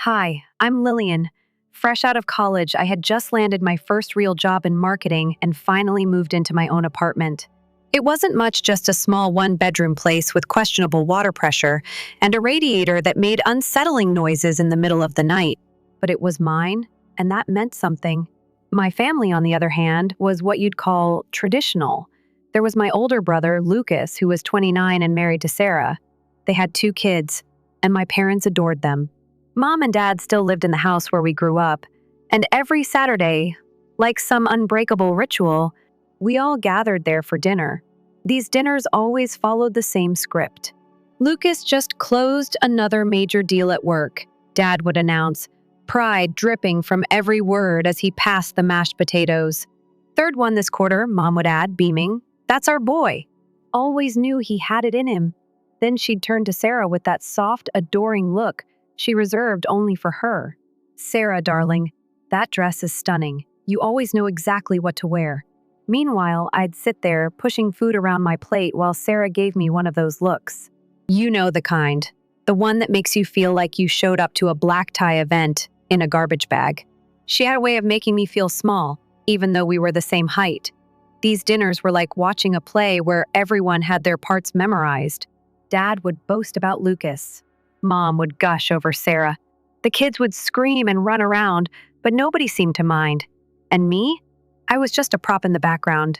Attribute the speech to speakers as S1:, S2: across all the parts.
S1: Hi, I'm Lillian. Fresh out of college, I had just landed my first real job in marketing and finally moved into my own apartment. It wasn't much, just a small one-bedroom place with questionable water pressure and a radiator that made unsettling noises in the middle of the night. But it was mine, and that meant something. My family, on the other hand, was what you'd call traditional. There was my older brother, Lucas, who was 29 and married to Sarah. They had 2 kids, and my parents adored them. Mom and Dad still lived in the house where we grew up, and every Saturday, like some unbreakable ritual, we all gathered there for dinner. These dinners always followed the same script. Lucas just closed another major deal at work, Dad would announce, pride dripping from every word as he passed the mashed potatoes. Third one this quarter, Mom would add, beaming. That's our boy. Always knew he had it in him. Then she'd turn to Sarah with that soft, adoring look she reserved only for her. Sarah, darling, that dress is stunning. You always know exactly what to wear. Meanwhile, I'd sit there, pushing food around my plate while Sarah gave me one of those looks. You know the kind. The one that makes you feel like you showed up to a black tie event in a garbage bag. She had a way of making me feel small, even though we were the same height. These dinners were like watching a play where everyone had their parts memorized. Dad would boast about Lucas. Mom would gush over Sarah. The kids would scream and run around, but nobody seemed to mind. And me? I was just a prop in the background.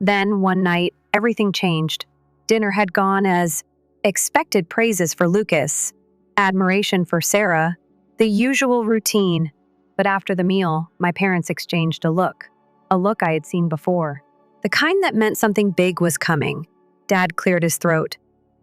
S1: Then, one night, everything changed. Dinner had gone as expected: praises for Lucas, admiration for Sarah, the usual routine. But after the meal, my parents exchanged a look I had seen before. The kind that meant something big was coming. Dad cleared his throat.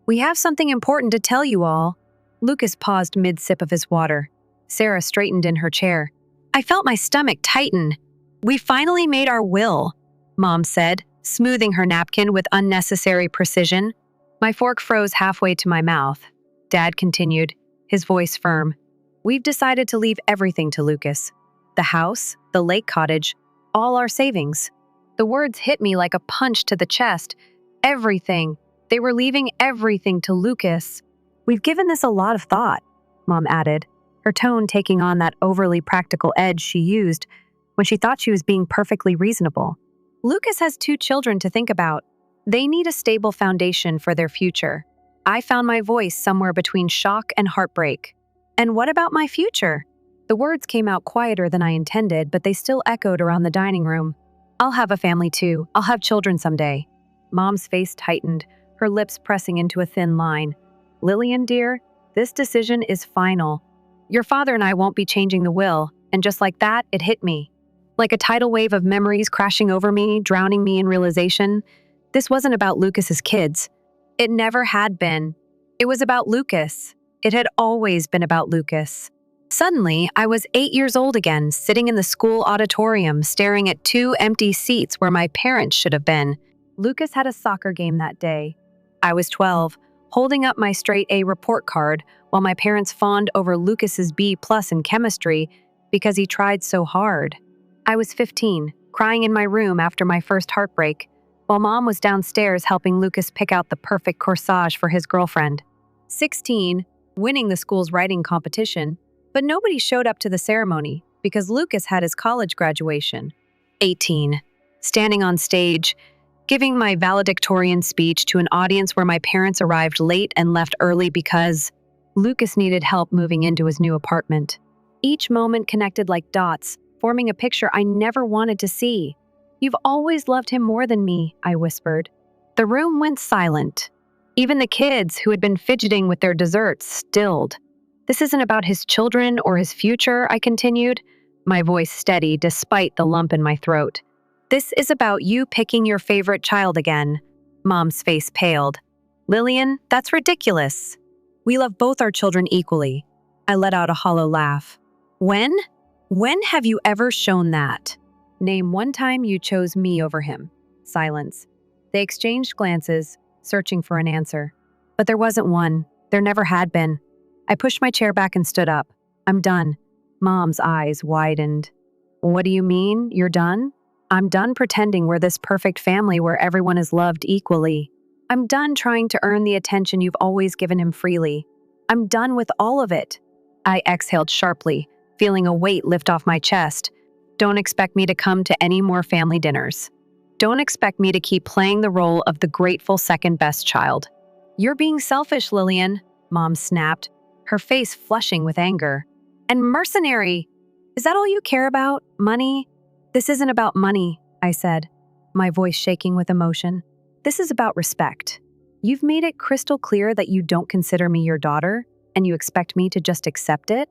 S1: We have something important to tell you all. Lucas paused mid-sip of his water. Sarah straightened in her chair. I felt my stomach tighten. We finally made our will, Mom said, smoothing her napkin with unnecessary precision. My fork froze halfway to my mouth. Dad continued, his voice firm. We've decided to leave everything to Lucas. The house, the lake cottage, all our savings. The words hit me like a punch to the chest. Everything. They were leaving everything to Lucas. We've given this a lot of thought, Mom added, her tone taking on that overly practical edge she used when she thought she was being perfectly reasonable. Lucas has 2 children to think about. They need a stable foundation for their future. I found my voice somewhere between shock and heartbreak. And what about my future? The words came out quieter than I intended, but they still echoed around the dining room. I'll have a family too. I'll have children someday. Mom's face tightened, her lips pressing into a thin line. Lillian, dear, this decision is final. Your father and I won't be changing the will, and just like that, it hit me. Like a tidal wave of memories crashing over me, drowning me in realization. This wasn't about Lucas's kids. It never had been. It was about Lucas. It had always been about Lucas. Suddenly, I was 8 years old again, sitting in the school auditorium, staring at 2 empty seats where my parents should have been. Lucas had a soccer game that day. I was 12, holding up my straight A report card while my parents fawned over Lucas's B+ in chemistry because he tried so hard. I was 15, crying in my room after my first heartbreak, while Mom was downstairs helping Lucas pick out the perfect corsage for his girlfriend. 16, winning the school's writing competition, but nobody showed up to the ceremony because Lucas had his college graduation. 18, standing on stage, giving my valedictorian speech to an audience where my parents arrived late and left early because Lucas needed help moving into his new apartment. Each moment connected like dots, forming a picture I never wanted to see. You've always loved him more than me, I whispered. The room went silent. Even the kids, who had been fidgeting with their desserts, stilled. This isn't about his children or his future, I continued, my voice steady despite the lump in my throat. This is about you picking your favorite child again. Mom's face paled. Lillian, that's ridiculous. We love both our children equally. I let out a hollow laugh. When? When have you ever shown that? Name one time you chose me over him. Silence. They exchanged glances, searching for an answer. But there wasn't one. There never had been. I pushed my chair back and stood up. I'm done. Mom's eyes widened. What do you mean, you're done? I'm done pretending we're this perfect family where everyone is loved equally. I'm done trying to earn the attention you've always given him freely. I'm done with all of it. I exhaled sharply, feeling a weight lift off my chest. Don't expect me to come to any more family dinners. Don't expect me to keep playing the role of the grateful second best child. You're being selfish, Lillian, Mom snapped, her face flushing with anger. And mercenary! Is that all you care about? Money? This isn't about money, I said, my voice shaking with emotion. This is about respect. You've made it crystal clear that you don't consider me your daughter, and you expect me to just accept it?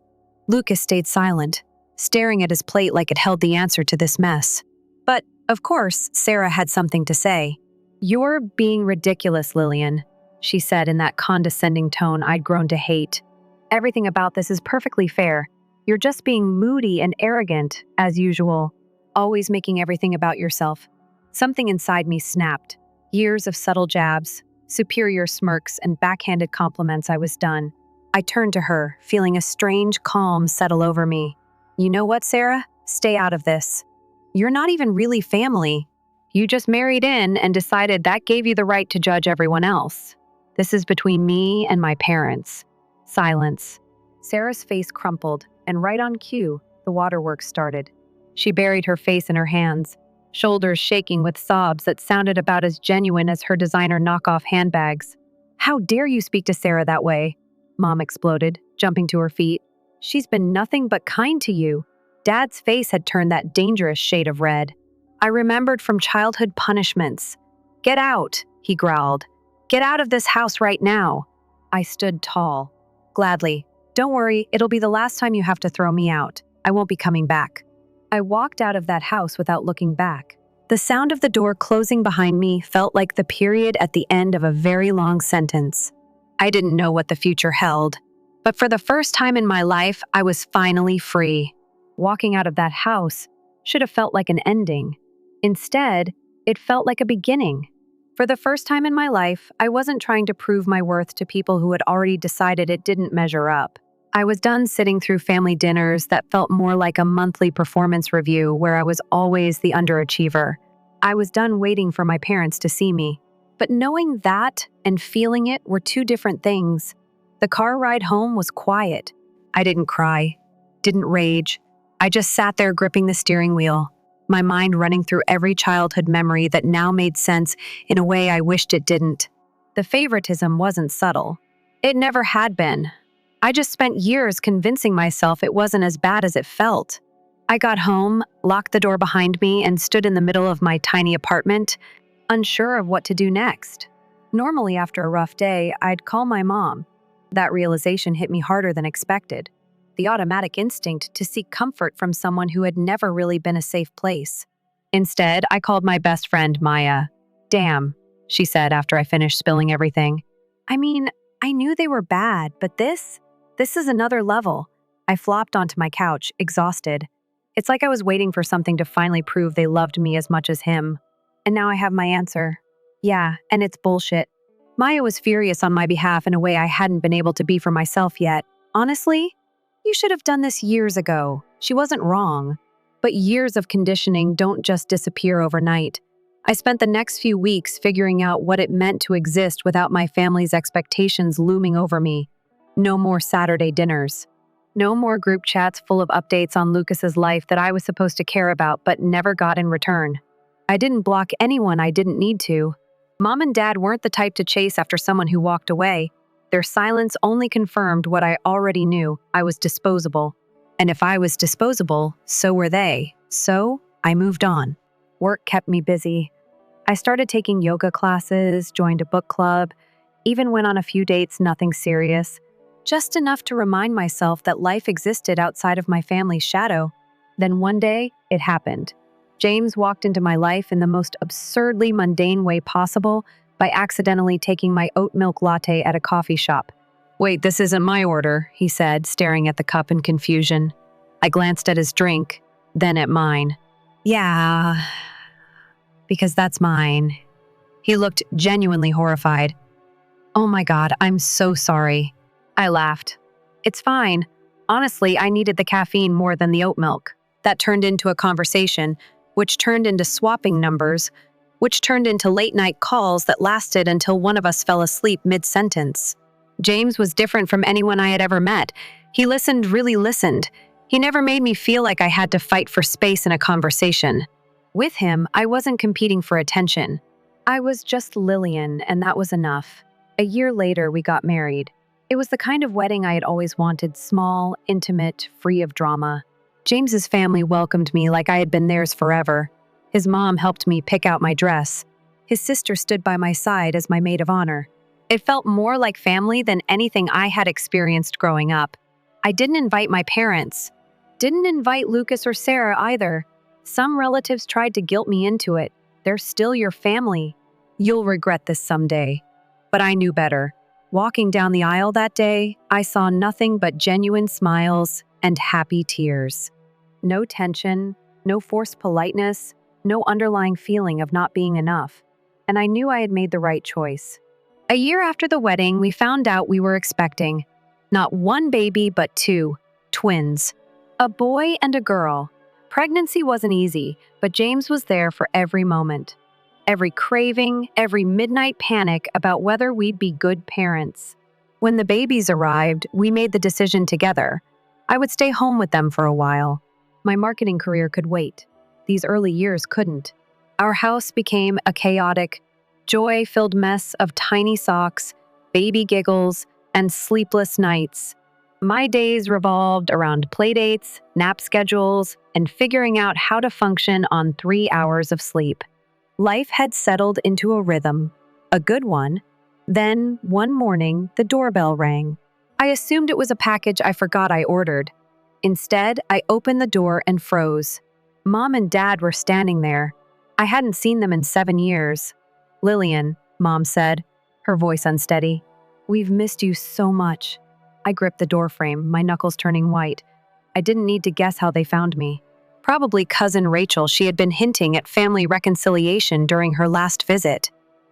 S1: Lucas stayed silent, staring at his plate like it held the answer to this mess. But, of course, Sarah had something to say. You're being ridiculous, Lillian, she said in that condescending tone I'd grown to hate. Everything about this is perfectly fair. You're just being moody and arrogant, as usual, always making everything about yourself. Something inside me snapped. Years of subtle jabs, superior smirks, and backhanded compliments. I was done. I turned to her, feeling a strange calm settle over me. You know what, Sarah? Stay out of this. You're not even really family. You just married in and decided that gave you the right to judge everyone else. This is between me and my parents. Silence. Sarah's face crumpled, and right on cue, the waterworks started. She buried her face in her hands, shoulders shaking with sobs that sounded about as genuine as her designer knockoff handbags. How dare you speak to Sarah that way? Mom exploded, jumping to her feet. She's been nothing but kind to you. Dad's face had turned that dangerous shade of red. I remembered from childhood punishments. Get out, he growled. Get out of this house right now. I stood tall. Gladly. Don't worry, it'll be the last time you have to throw me out. I won't be coming back. I walked out of that house without looking back. The sound of the door closing behind me felt like the period at the end of a very long sentence. I didn't know what the future held, but for the first time in my life, I was finally free. Walking out of that house should have felt like an ending. Instead, it felt like a beginning. For the first time in my life, I wasn't trying to prove my worth to people who had already decided it didn't measure up. I was done sitting through family dinners that felt more like a monthly performance review where I was always the underachiever. I was done waiting for my parents to see me. But knowing that and feeling it were two different things. The car ride home was quiet. I didn't cry, didn't rage. I just sat there gripping the steering wheel, my mind running through every childhood memory that now made sense in a way I wished it didn't. The favoritism wasn't subtle. It never had been. I just spent years convincing myself it wasn't as bad as it felt. I got home, locked the door behind me, and stood in the middle of my tiny apartment, unsure of what to do next. Normally, after a rough day, I'd call my mom. That realization hit me harder than expected. The automatic instinct to seek comfort from someone who had never really been a safe place. Instead, I called my best friend, Maya. Damn, she said after I finished spilling everything. I mean, I knew they were bad, but this is another level. I flopped onto my couch, exhausted. It's like I was waiting for something to finally prove they loved me as much as him. And now I have my answer. Yeah, and it's bullshit. Maya was furious on my behalf in a way I hadn't been able to be for myself yet. Honestly, you should have done this years ago. She wasn't wrong. But years of conditioning don't just disappear overnight. I spent the next few weeks figuring out what it meant to exist without my family's expectations looming over me. No more Saturday dinners. No more group chats full of updates on Lucas's life that I was supposed to care about but never got in return. I didn't block anyone I didn't need to. Mom and Dad weren't the type to chase after someone who walked away. Their silence only confirmed what I already knew. I was disposable. And if I was disposable, so were they. So, I moved on. Work kept me busy. I started taking yoga classes, joined a book club, even went on a few dates, nothing serious. Just enough to remind myself that life existed outside of my family's shadow. Then one day, it happened. James walked into my life in the most absurdly mundane way possible by accidentally taking my oat milk latte at a coffee shop. Wait, this isn't my order, he said, staring at the cup in confusion. I glanced at his drink, then at mine. Yeah, because that's mine. He looked genuinely horrified. Oh my God, I'm so sorry. I laughed. It's fine. Honestly, I needed the caffeine more than the oat milk. That turned into a conversation, which turned into swapping numbers, which turned into late-night calls that lasted until one of us fell asleep mid-sentence. James was different from anyone I had ever met. He listened, really listened. He never made me feel like I had to fight for space in a conversation. With him, I wasn't competing for attention. I was just Lillian, and that was enough. A year later, we got married. It was the kind of wedding I had always wanted, small, intimate, free of drama. James's family welcomed me like I had been theirs forever. His mom helped me pick out my dress. His sister stood by my side as my maid of honor. It felt more like family than anything I had experienced growing up. I didn't invite my parents. Didn't invite Lucas or Sarah either. Some relatives tried to guilt me into it. They're still your family. You'll regret this someday. But I knew better. Walking down the aisle that day, I saw nothing but genuine smiles and happy tears. No tension, no forced politeness, no underlying feeling of not being enough. And I knew I had made the right choice. A year after the wedding, we found out we were expecting not one baby, but two twins, a boy and a girl. Pregnancy wasn't easy, but James was there for every moment. Every craving, every midnight panic about whether we'd be good parents. When the babies arrived, we made the decision together. I would stay home with them for a while. My marketing career could wait. These early years couldn't. Our house became a chaotic, joy-filled mess of tiny socks, baby giggles, and sleepless nights. My days revolved around playdates, nap schedules, and figuring out how to function on 3 hours of sleep. Life had settled into a rhythm, a good one. Then, one morning, the doorbell rang. I assumed it was a package I forgot I ordered. Instead, I opened the door and froze. Mom and Dad were standing there. I hadn't seen them in 7 years. "Lillian," Mom said, her voice unsteady. "We've missed you so much." I gripped the doorframe, my knuckles turning white. I didn't need to guess how they found me. Probably cousin Rachel. She had been hinting at family reconciliation during her last visit.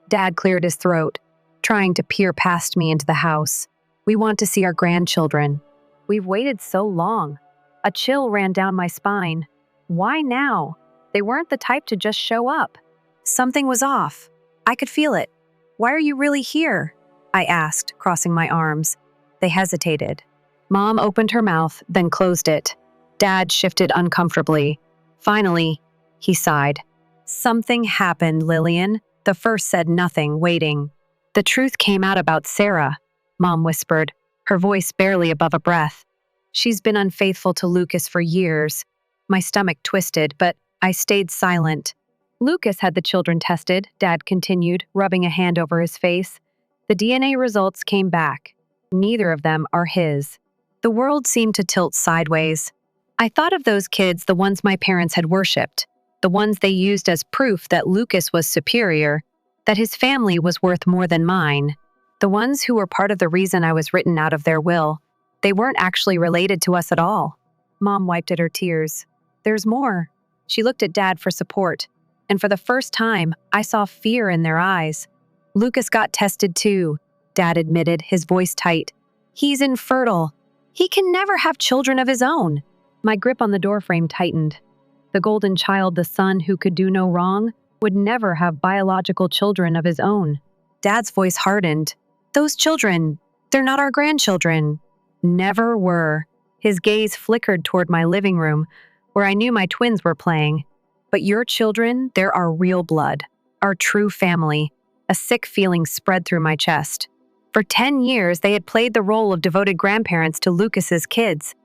S1: Dad cleared his throat, trying to peer past me into the house. "We want to see our grandchildren." "We've waited so long." A chill ran down my spine. Why now? They weren't the type to just show up. Something was off. I could feel it. "Why are you really here?" I asked, crossing my arms. They hesitated. Mom opened her mouth, then closed it. Dad shifted uncomfortably. Finally, he sighed. "Something happened, Lillian." The first said nothing, waiting. "The truth came out about Sarah," Mom whispered, her voice barely above a breath. "She's been unfaithful to Lucas for years." My stomach twisted, but I stayed silent. "Lucas had the children tested," Dad continued, rubbing a hand over his face. "The DNA results came back. Neither of them are his." The world seemed to tilt sideways. I thought of those kids, the ones my parents had worshipped, the ones they used as proof that Lucas was superior, that his family was worth more than mine, the ones who were part of the reason I was written out of their will. They weren't actually related to us at all. Mom wiped at her tears. "There's more." She looked at Dad for support, and for the first time, I saw fear in their eyes. "Lucas got tested too," Dad admitted, his voice tight. "He's infertile. He can never have children of his own." My grip on the doorframe tightened. The golden child, the son who could do no wrong, would never have biological children of his own. Dad's voice hardened. "Those children, they're not our grandchildren." "Never were." His gaze flickered toward my living room, where I knew my twins were playing. "But your children, they're our real blood, our true family." A sick feeling spread through my chest. For 10 years, they had played the role of devoted grandparents to Lucas's kids.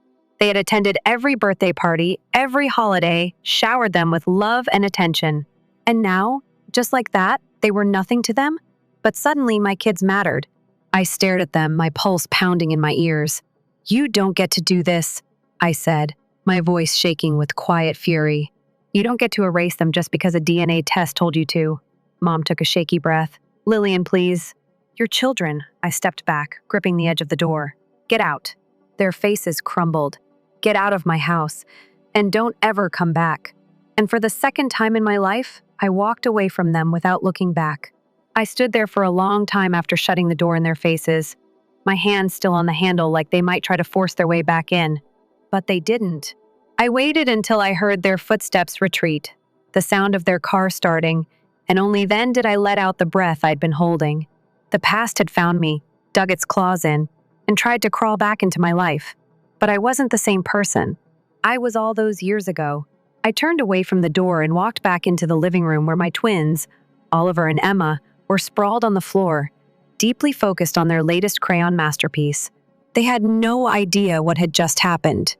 S1: They had attended every birthday party, every holiday, showered them with love and attention. And now, just like that, they were nothing to them? But suddenly my kids mattered. I stared at them, my pulse pounding in my ears. "You don't get to do this," I said, my voice shaking with quiet fury. "You don't get to erase them just because a DNA test told you to." Mom took a shaky breath. "Lillian, please." "Your children." I stepped back, gripping the edge of the door. "Get out." Their faces crumbled. "Get out of my house, and don't ever come back." And for the second time in my life, I walked away from them without looking back. I stood there for a long time after shutting the door in their faces, my hands still on the handle like they might try to force their way back in. But they didn't. I waited until I heard their footsteps retreat, the sound of their car starting, and only then did I let out the breath I'd been holding. The past had found me, dug its claws in, and tried to crawl back into my life. but I wasn't the same person. I was all those years ago. I turned away from the door and walked back into the living room where my twins, Oliver and Emma, were sprawled on the floor, deeply focused on their latest crayon masterpiece. They had no idea what had just happened.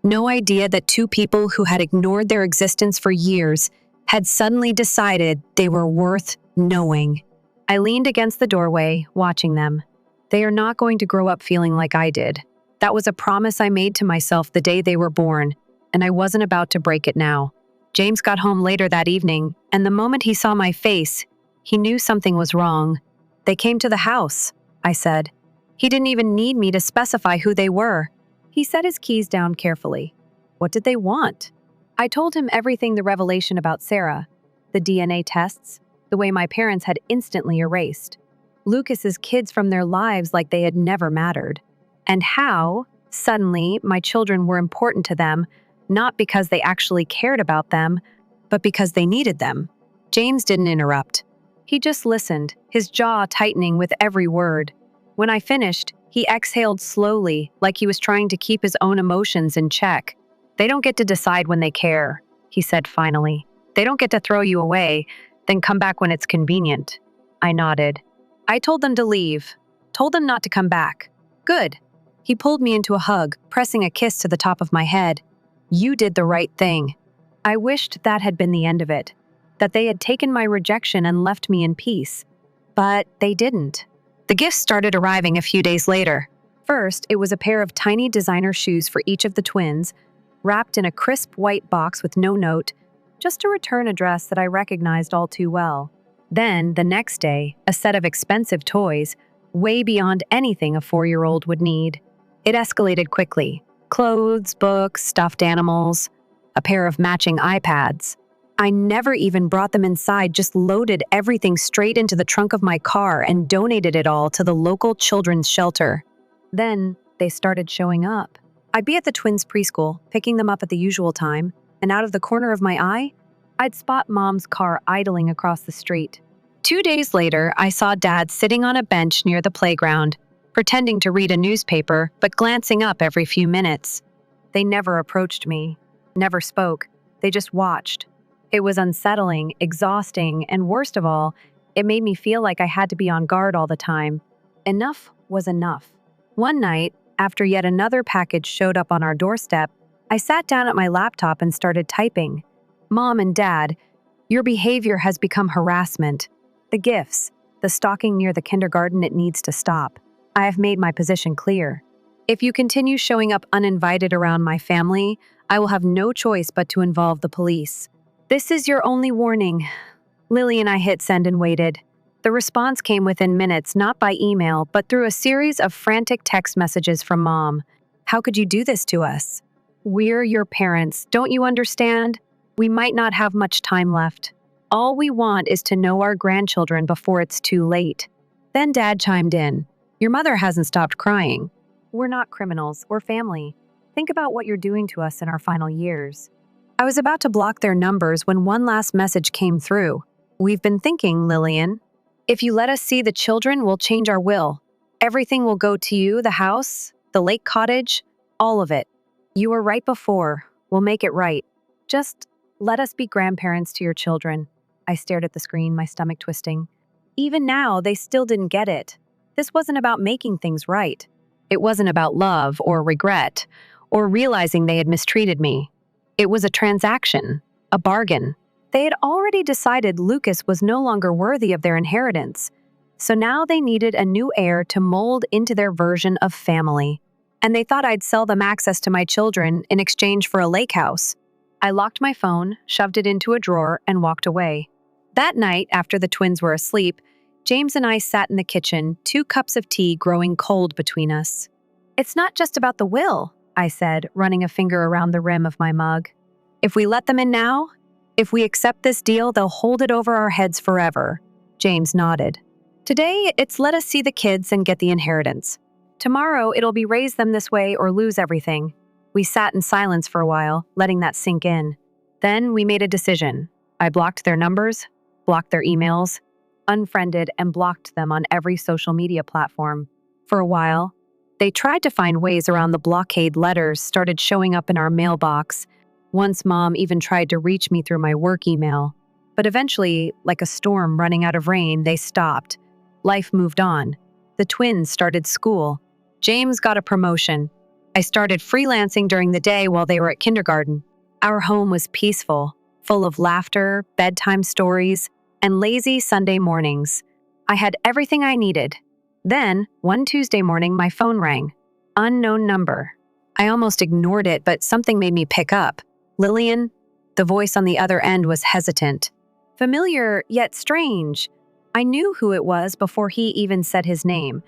S1: No idea that two people who had ignored their existence for years had suddenly decided they were worth knowing. I leaned against the doorway, watching them. They are not going to grow up feeling like I did. That was a promise I made to myself the day they were born, and I wasn't about to break it now. James got home later that evening, and the moment he saw my face, he knew something was wrong. "They came to the house," I said. He didn't even need me to specify who they were. He set his keys down carefully. What did they want? I told him everything, the revelation about Sarah, the DNA tests, the way my parents had instantly erased Lucas's kids from their lives like they had never mattered, and how, suddenly, my children were important to them, not because they actually cared about them, but because they needed them. James didn't interrupt. He just listened, his jaw tightening with every word. When I finished, he exhaled slowly, like he was trying to keep his own emotions in check. "They don't get to decide when they care," he said finally. "They don't get to throw you away, then come back when it's convenient." I nodded. "I told them to leave. Told them not to come back." "Good." He pulled me into a hug, pressing a kiss to the top of my head. "You did the right thing." I wished that had been the end of it, that they had taken my rejection and left me in peace. But they didn't. The gifts started arriving a few days later. First, it was a pair of tiny designer shoes for each of the twins, wrapped in a crisp white box with no note, just a return address that I recognized all too well. Then, the next day, a set of expensive toys, way beyond anything a 4-year-old would need. It escalated quickly. Clothes, books, stuffed animals, a pair of matching iPads. I never even brought them inside, just loaded everything straight into the trunk of my car and donated it all to the local children's shelter. Then, they started showing up. I'd be at the twins' preschool, picking them up at the usual time, and out of the corner of my eye, I'd spot Mom's car idling across the street. 2 days later, I saw Dad sitting on a bench near the playground, pretending to read a newspaper, but glancing up every few minutes. They never approached me, never spoke. They just watched. It was unsettling, exhausting, and worst of all, it made me feel like I had to be on guard all the time. Enough was enough. One night, after yet another package showed up on our doorstep, I sat down at my laptop and started typing. "Mom and Dad, your behavior has become harassment. The gifts, the stalking near the kindergarten, it needs to stop. I have made my position clear. If you continue showing up uninvited around my family, I will have no choice but to involve the police. This is your only warning." Lily and I hit send and waited. The response came within minutes, not by email, but through a series of frantic text messages from Mom. "How could you do this to us? We're your parents, don't you understand? We might not have much time left. All we want is to know our grandchildren before it's too late." Then Dad chimed in. "Your mother hasn't stopped crying. We're not criminals, we're family. Think about what you're doing to us in our final years." I was about to block their numbers when one last message came through. "We've been thinking, Lillian. If you let us see the children, we'll change our will. Everything will go to you, the house, the lake cottage, all of it. You were right before. We'll make it right. Just let us be grandparents to your children." I stared at the screen, my stomach twisting. Even now, they still didn't get it. This wasn't about making things right. It wasn't about love or regret or realizing they had mistreated me. It was a transaction, a bargain. They had already decided Lucas was no longer worthy of their inheritance, so now they needed a new heir to mold into their version of family. And they thought I'd sell them access to my children in exchange for a lake house. I locked my phone, shoved it into a drawer, and walked away. That night, after the twins were asleep, James and I sat in the kitchen, 2 cups of tea growing cold between us. "It's not just about the will," I said, running a finger around the rim of my mug. "If we let them in now, if we accept this deal, they'll hold it over our heads forever." James nodded. "Today, it's let us see the kids and get the inheritance. Tomorrow, it'll be raise them this way or lose everything." We sat in silence for a while, letting that sink in. Then we made a decision. I blocked their numbers, blocked their emails, unfriended and blocked them on every social media platform. For a while, They tried to find ways around the blockade letters started showing up in our mailbox. Once Mom even tried to reach me through my work email. But eventually, like a storm running out of rain, they stopped. Life moved on. The twins started school. James got a promotion. I started freelancing during the day while they were at kindergarten. Our home was peaceful, full of laughter, bedtime stories, and lazy Sunday mornings. I had everything I needed. Then, one Tuesday morning, my phone rang. Unknown number. I almost ignored it, but something made me pick up. Lillian? The voice on the other end was hesitant. Familiar, yet strange. I knew who it was before he even said his name.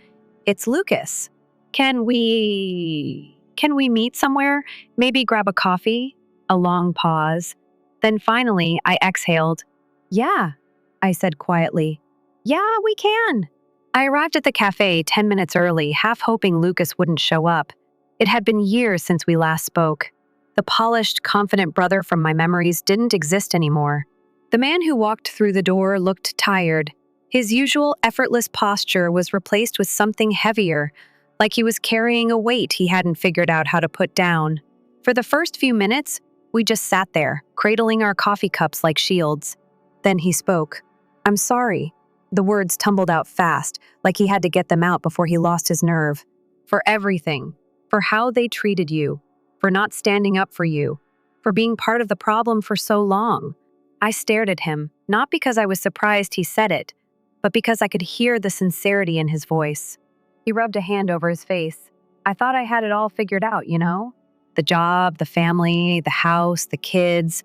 S1: It's Lucas. Can we meet somewhere? Maybe grab a coffee? A long pause. Then finally, I exhaled. Yeah, I said quietly. Yeah, we can. I arrived at the cafe 10 minutes early, half hoping Lucas wouldn't show up. It had been years since we last spoke. The polished, confident brother from my memories didn't exist anymore. The man who walked through the door looked tired. His usual effortless posture was replaced with something heavier, like he was carrying a weight he hadn't figured out how to put down. For the first few minutes, we just sat there, cradling our coffee cups like shields. Then he spoke. I'm sorry. The words tumbled out fast, like he had to get them out before he lost his nerve. For everything. For how they treated you. For not standing up for you. For being part of the problem for so long. I stared at him, not because I was surprised he said it, but because I could hear the sincerity in his voice. He rubbed a hand over his face. I thought I had it all figured out, you know? The job, the family, the house, the kids.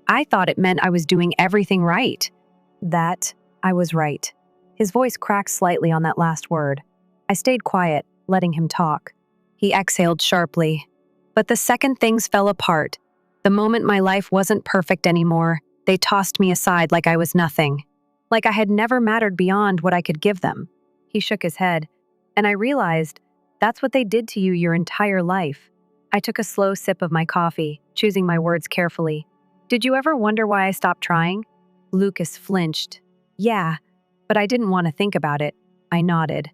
S1: I thought it meant I was doing everything right. That I was right. His voice cracked slightly on that last word. I stayed quiet, letting him talk. He exhaled sharply. But the second things fell apart, the moment my life wasn't perfect anymore, they tossed me aside like I was nothing. Like I had never mattered beyond what I could give them. He shook his head, and I realized that's what they did to you your entire life. I took a slow sip of my coffee, choosing my words carefully. Did you ever wonder why I stopped trying? Lucas flinched. Yeah, but I didn't want to think about it. I nodded.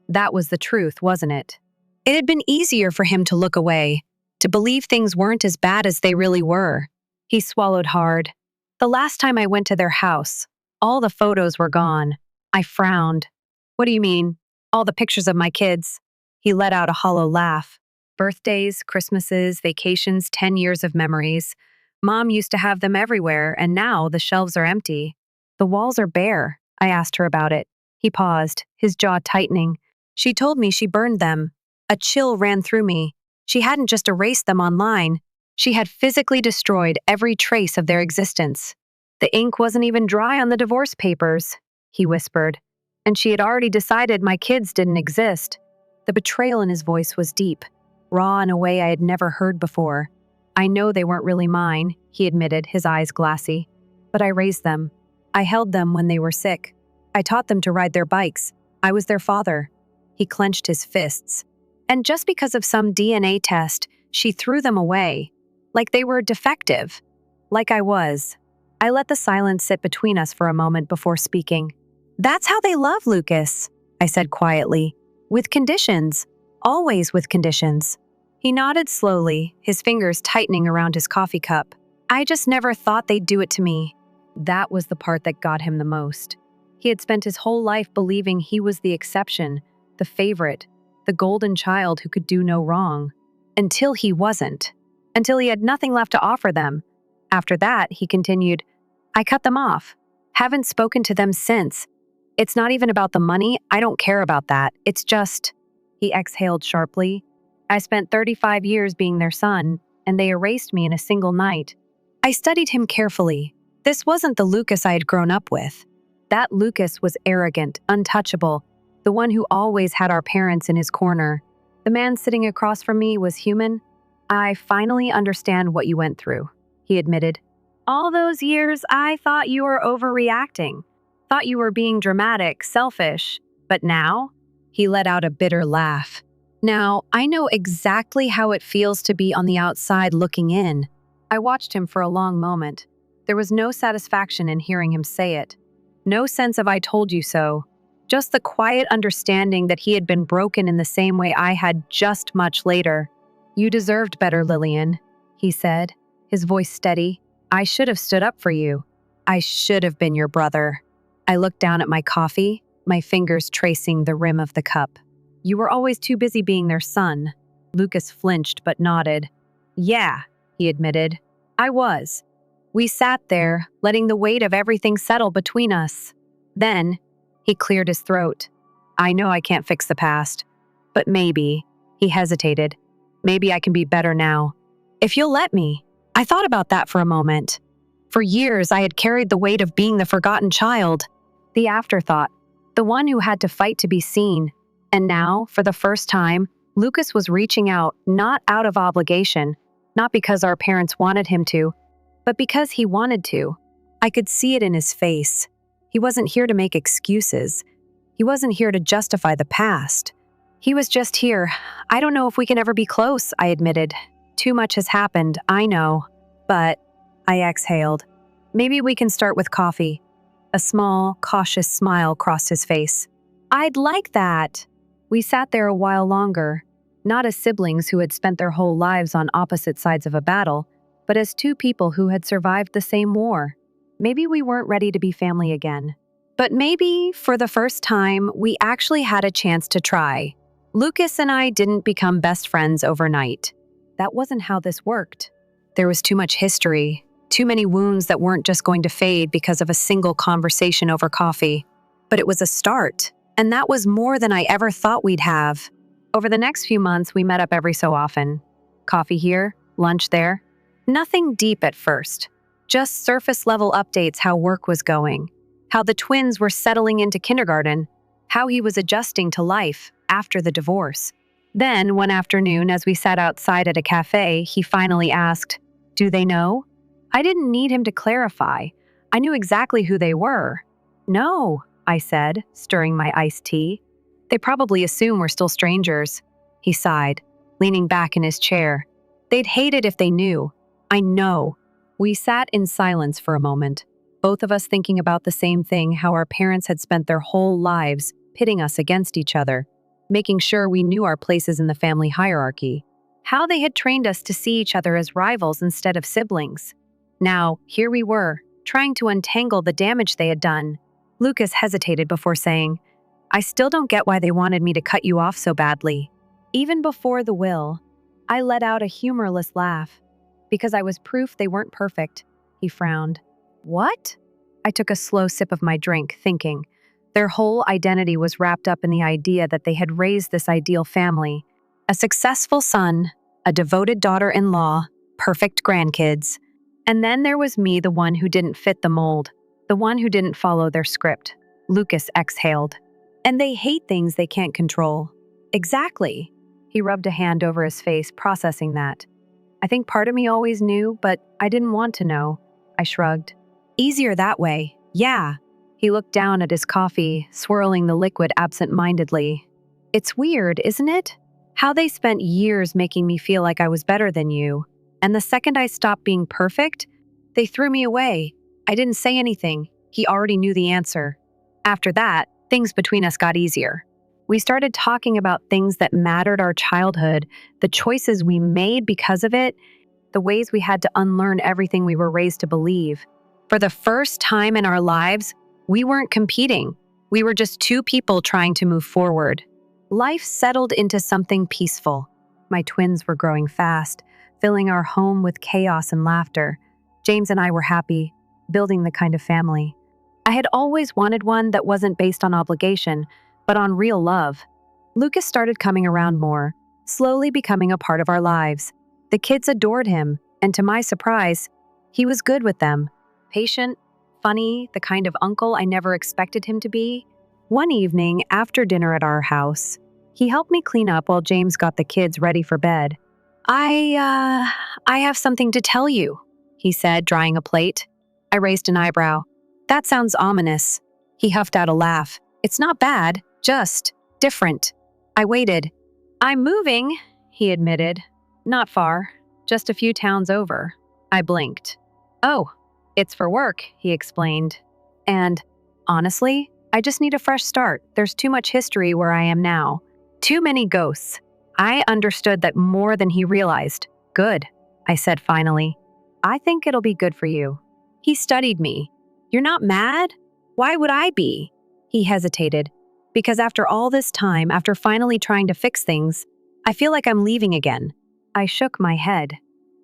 S1: That was the truth, wasn't it? It had been easier for him to look away, to believe things weren't as bad as they really were. He swallowed hard. The last time I went to their house, all the photos were gone. I frowned. What do you mean? All the pictures of my kids? He let out a hollow laugh. Birthdays, Christmases, vacations, 10 years of memories. Mom used to have them everywhere, and now the shelves are empty. The walls are bare. I asked her about it. He paused, his jaw tightening. She told me she burned them. A chill ran through me. She hadn't just erased them online. She had physically destroyed every trace of their existence. The ink wasn't even dry on the divorce papers, he whispered. And she had already decided my kids didn't exist. The betrayal in his voice was deep, raw in a way I had never heard before. I know they weren't really mine, he admitted, his eyes glassy. But I raised them. I held them when they were sick. I taught them to ride their bikes. I was their father. He clenched his fists. And just because of some DNA test, she threw them away. Like they were defective. Like I was. I let the silence sit between us for a moment before speaking. That's how they love Lucas, I said quietly. With conditions. Always with conditions. He nodded slowly, his fingers tightening around his coffee cup. I just never thought they'd do it to me. That was the part that got him the most. He had spent his whole life believing he was the exception, the favorite, the golden child who could do no wrong. Until he wasn't. Until he had nothing left to offer them. After that, he continued, I cut them off. Haven't spoken to them since. It's not even about the money. I don't care about that. It's just... He exhaled sharply. I spent 35 years being their son, and they erased me in a single night. I studied him carefully. This wasn't the Lucas I had grown up with. That Lucas was arrogant, untouchable, the one who always had our parents in his corner. The man sitting across from me was human. I finally understand what you went through, he admitted. All those years, I thought you were overreacting. Thought you were being dramatic, selfish. But now? He let out a bitter laugh. Now, I know exactly how it feels to be on the outside looking in. I watched him for a long moment. There was no satisfaction in hearing him say it. No sense of I told you so. Just the quiet understanding that he had been broken in the same way I had just much later. "You deserved better, Lillian," he said, his voice steady. "I should have stood up for you. I should have been your brother." I looked down at my coffee, my fingers tracing the rim of the cup. "You were always too busy being their son." Lucas flinched but nodded. "Yeah," he admitted. "I was." We sat there, letting the weight of everything settle between us. Then, he cleared his throat. "I know I can't fix the past, but maybe," he hesitated, "maybe I can be better now. If you'll let me." I thought about that for a moment. For years, I had carried the weight of being the forgotten child, the afterthought, the one who had to fight to be seen. And now, for the first time, Lucas was reaching out, not out of obligation, not because our parents wanted him to, but because he wanted to. I could see it in his face. He wasn't here to make excuses. He wasn't here to justify the past. He was just here. "I don't know if we can ever be close," I admitted. "Too much has happened, I know. But," I exhaled, "maybe we can start with coffee." A small, cautious smile crossed his face. "I'd like that." We sat there a while longer, not as siblings who had spent their whole lives on opposite sides of a battle, but as two people who had survived the same war. Maybe we weren't ready to be family again. But maybe, for the first time, we actually had a chance to try. Lucas and I didn't become best friends overnight. That wasn't how this worked. There was too much history, too many wounds that weren't just going to fade because of a single conversation over coffee. But it was a start, and that was more than I ever thought we'd have. Over the next few months, we met up every so often. Coffee here, lunch there. Nothing deep at first. Just surface-level updates how work was going, how the twins were settling into kindergarten, how he was adjusting to life after the divorce. Then, one afternoon, as we sat outside at a cafe, he finally asked, "Do they know?" I didn't need him to clarify. I knew exactly who they were. "No," I said, stirring my iced tea. "They probably assume we're still strangers." He sighed, leaning back in his chair. "They'd hate it if they knew. I know." We sat in silence for a moment, both of us thinking about the same thing, how our parents had spent their whole lives pitting us against each other, making sure we knew our places in the family hierarchy, how they had trained us to see each other as rivals instead of siblings. Now, here we were, trying to untangle the damage they had done. Lucas hesitated before saying, "I still don't get why they wanted me to cut you off so badly." Even before the will, I let out a humorless laugh. "Because I was proof they weren't perfect." He frowned. "What?" I took a slow sip of my drink, thinking. Their whole identity was wrapped up in the idea that they had raised this ideal family. A successful son, a devoted daughter-in-law, perfect grandkids. And then there was me, the one who didn't fit the mold, the one who didn't follow their script. Lucas exhaled. "And they hate things they can't control." "Exactly." He rubbed a hand over his face, processing that. "I think part of me always knew, but I didn't want to know." I shrugged. "Easier that way, yeah." He looked down at his coffee, swirling the liquid absent-mindedly. "It's weird, isn't it? How they spent years making me feel like I was better than you. And the second I stopped being perfect, they threw me away. I didn't say anything. He already knew the answer. After that, things between us got easier. We started talking about things that mattered our childhood, the choices we made because of it, the ways we had to unlearn everything we were raised to believe. For the first time in our lives, we weren't competing. We were just two people trying to move forward. Life settled into something peaceful. My twins were growing fast, filling our home with chaos and laughter. James and I were happy, building the kind of family I had always wanted, one that wasn't based on obligation, but on real love. Lucas started coming around more, slowly becoming a part of our lives. The kids adored him, and to my surprise, he was good with them. Patient, funny, the kind of uncle I never expected him to be. One evening, after dinner at our house, he helped me clean up while James got the kids ready for bed. I have something to tell you," he said, drying a plate. I raised an eyebrow. "That sounds ominous." He huffed out a laugh. "It's not bad, just different." I waited. "I'm moving," he admitted. "Not far, just a few towns over." I blinked. "Oh, it's for work," he explained. And, honestly, I just need a fresh start. There's too much history where I am now. Too many ghosts. I understood that more than he realized. Good, I said finally. I think it'll be good for you. He studied me. You're not mad? Why would I be? He hesitated. Because after all this time, after finally trying to fix things, I feel like I'm leaving again. I shook my head.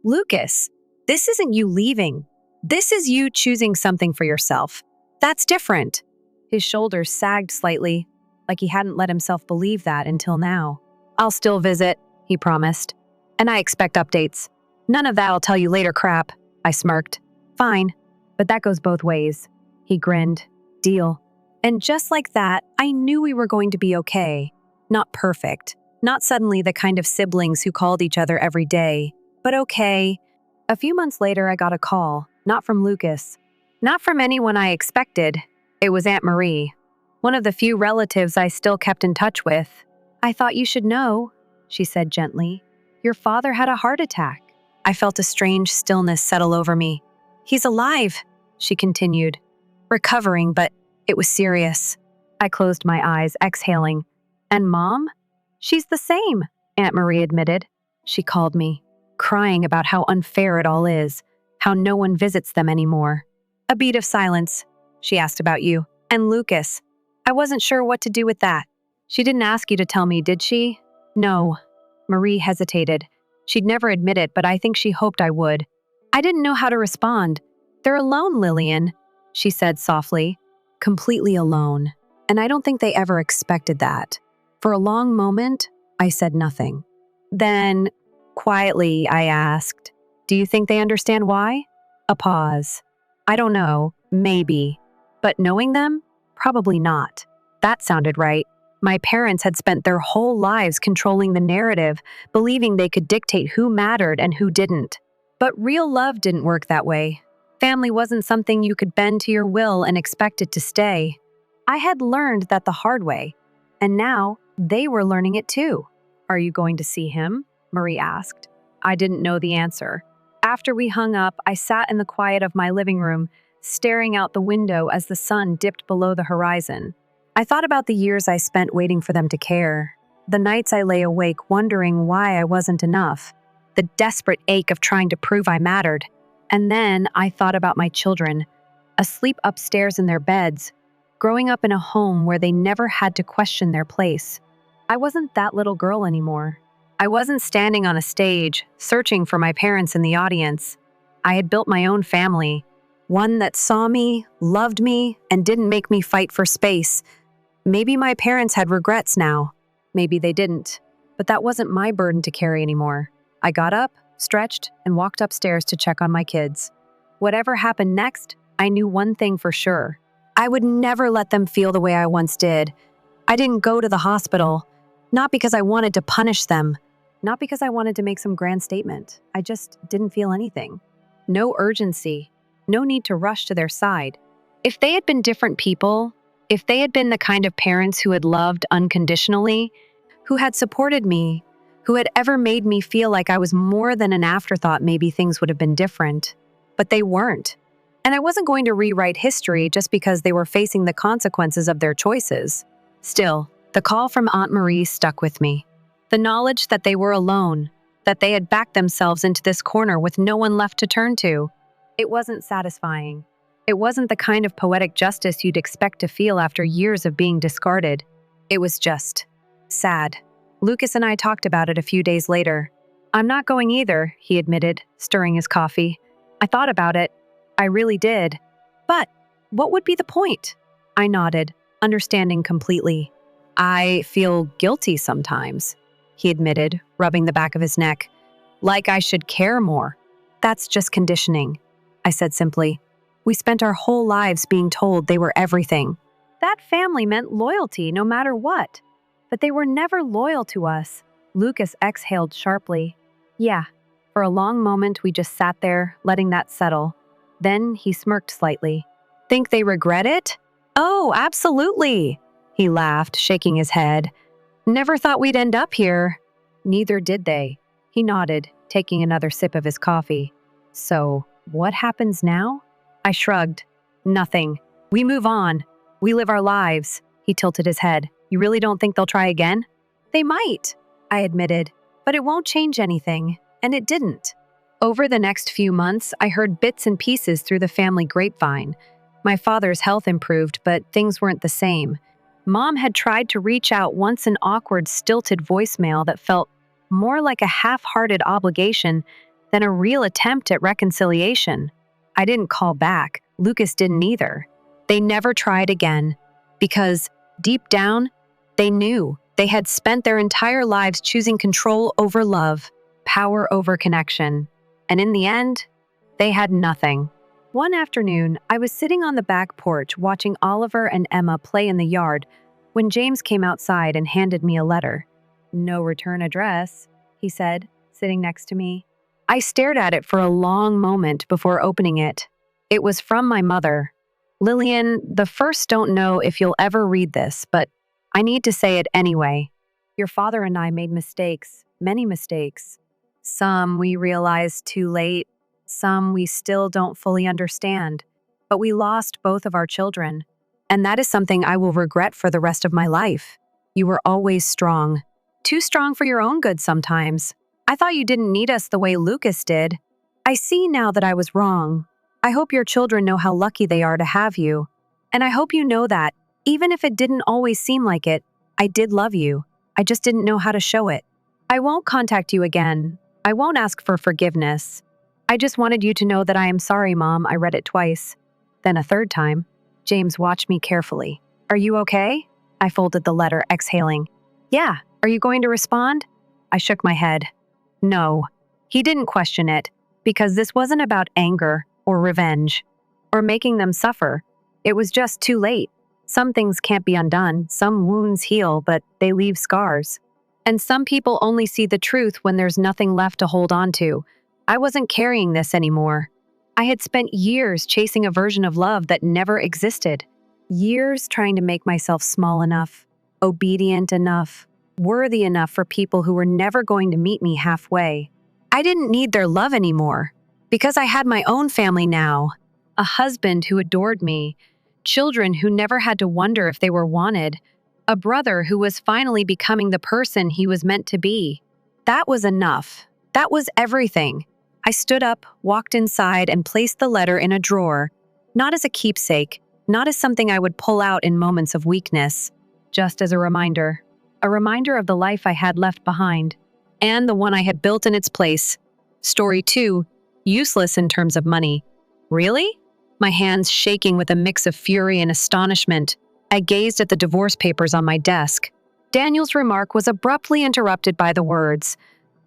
S1: Lucas, this isn't you leaving. This is you choosing something for yourself. That's different. His shoulders sagged slightly, like he hadn't let himself believe that until now. I'll still visit, he promised. And I expect updates. None of that I'll tell you later crap, I smirked. Fine, but that goes both ways. He grinned. Deal. And just like that, I knew we were going to be okay. Not perfect. Not suddenly the kind of siblings who called each other every day, but okay. A few months later, I got a call, not from Lucas. Not from anyone I expected. It was Aunt Marie, one of the few relatives I still kept in touch with. I thought you should know, she said gently. Your father had a heart attack. I felt a strange stillness settle over me. He's alive, she continued. Recovering, but it was serious. I closed my eyes, exhaling. And Mom? She's the same, Aunt Marie admitted. She called me, crying about how unfair it all is, how no one visits them anymore. A beat of silence. She asked about you. And Lucas. I wasn't sure what to do with that. She didn't ask you to tell me, did she? No. Marie hesitated. She'd never admit it, but I think she hoped I would. I didn't know how to respond. They're alone, Lillian, she said softly. Completely alone. And I don't think they ever expected that. For a long moment, I said nothing. Then, quietly, I asked, do you think they understand why? A pause. I don't know, maybe. But knowing them? Probably not. That sounded right. My parents had spent their whole lives controlling the narrative, believing they could dictate who mattered and who didn't. But real love didn't work that way. Family wasn't something you could bend to your will and expect it to stay. I had learned that the hard way, and now they were learning it too. Are you going to see him? Marie asked. I didn't know the answer. After we hung up, I sat in the quiet of my living room, staring out the window as the sun dipped below the horizon. I thought about the years I spent waiting for them to care, the nights I lay awake wondering why I wasn't enough, the desperate ache of trying to prove I mattered. And then I thought about my children, asleep upstairs in their beds, growing up in a home where they never had to question their place. I wasn't that little girl anymore. I wasn't standing on a stage, searching for my parents in the audience. I had built my own family, one that saw me, loved me, and didn't make me fight for space. Maybe my parents had regrets now. Maybe they didn't. But that wasn't my burden to carry anymore. I got up, stretched, and walked upstairs to check on my kids. Whatever happened next, I knew one thing for sure. I would never let them feel the way I once did. I didn't go to the hospital, not because I wanted to punish them, not because I wanted to make some grand statement. I just didn't feel anything. No urgency, no need to rush to their side. If they had been different people, if they had been the kind of parents who had loved unconditionally, who had supported me, who had ever made me feel like I was more than an afterthought, maybe things would have been different. But they weren't. And I wasn't going to rewrite history just because they were facing the consequences of their choices. Still, the call from Aunt Marie stuck with me. The knowledge that they were alone, that they had backed themselves into this corner with no one left to turn to. It wasn't satisfying. It wasn't the kind of poetic justice you'd expect to feel after years of being discarded. It was just sad. Lucas and I talked about it a few days later. I'm not going either, he admitted, stirring his coffee. I thought about it. I really did. But what would be the point? I nodded, understanding completely. I feel guilty sometimes, he admitted, rubbing the back of his neck. Like I should care more. That's just conditioning, I said simply. We spent our whole lives being told they were everything. That family meant loyalty no matter what. But they were never loyal to us. Lucas exhaled sharply. Yeah. For a long moment, we just sat there, letting that settle. Then he smirked slightly. Think they regret it? Oh, absolutely, he laughed, shaking his head. Never thought we'd end up here. Neither did they. He nodded, taking another sip of his coffee. So, what happens now? I shrugged. Nothing. We move on. We live our lives. He tilted his head. You really don't think they'll try again? They might, I admitted, but it won't change anything, and it didn't. Over the next few months, I heard bits and pieces through the family grapevine. My father's health improved, but things weren't the same. Mom had tried to reach out once, an awkward, stilted voicemail that felt more like a half-hearted obligation than a real attempt at reconciliation. I didn't call back. Lucas didn't either. They never tried again, because, deep down, they knew they had spent their entire lives choosing control over love, power over connection. And in the end, they had nothing. One afternoon, I was sitting on the back porch watching Oliver and Emma play in the yard when James came outside and handed me a letter. No return address, he said, sitting next to me. I stared at it for a long moment before opening it. It was from my mother. Lillian, the first don't know if you'll ever read this, but I need to say it anyway. Your father and I made mistakes, many mistakes. Some we realized too late, some we still don't fully understand. But we lost both of our children, and that is something I will regret for the rest of my life. You were always strong. Too strong for your own good sometimes. I thought you didn't need us the way Lucas did. I see now that I was wrong. I hope your children know how lucky they are to have you. And I hope you know that, even if it didn't always seem like it, I did love you. I just didn't know how to show it. I won't contact you again. I won't ask for forgiveness. I just wanted you to know that I am sorry, Mom. I read it twice. Then a third time. James watched me carefully. Are you okay? I folded the letter, exhaling. Yeah. Are you going to respond? I shook my head. No. He didn't question it, because this wasn't about anger or revenge or making them suffer. It was just too late. Some things can't be undone. Some wounds heal, but they leave scars. And some people only see the truth when there's nothing left to hold on to. I wasn't carrying this anymore. I had spent years chasing a version of love that never existed. Years trying to make myself small enough, obedient enough, worthy enough for people who were never going to meet me halfway. I didn't need their love anymore, because I had my own family now. A husband who adored me, children who never had to wonder if they were wanted, a brother who was finally becoming the person he was meant to be. That was enough. That was everything. I stood up, walked inside, and placed the letter in a drawer, not as a keepsake, not as something I would pull out in moments of weakness, just as a reminder of the life I had left behind, and the one I had built in its place. Story 2, useless in terms of money. Really? My hands shaking with a mix of fury and astonishment, I gazed at the divorce papers on my desk. Daniel's remark was abruptly interrupted by the words,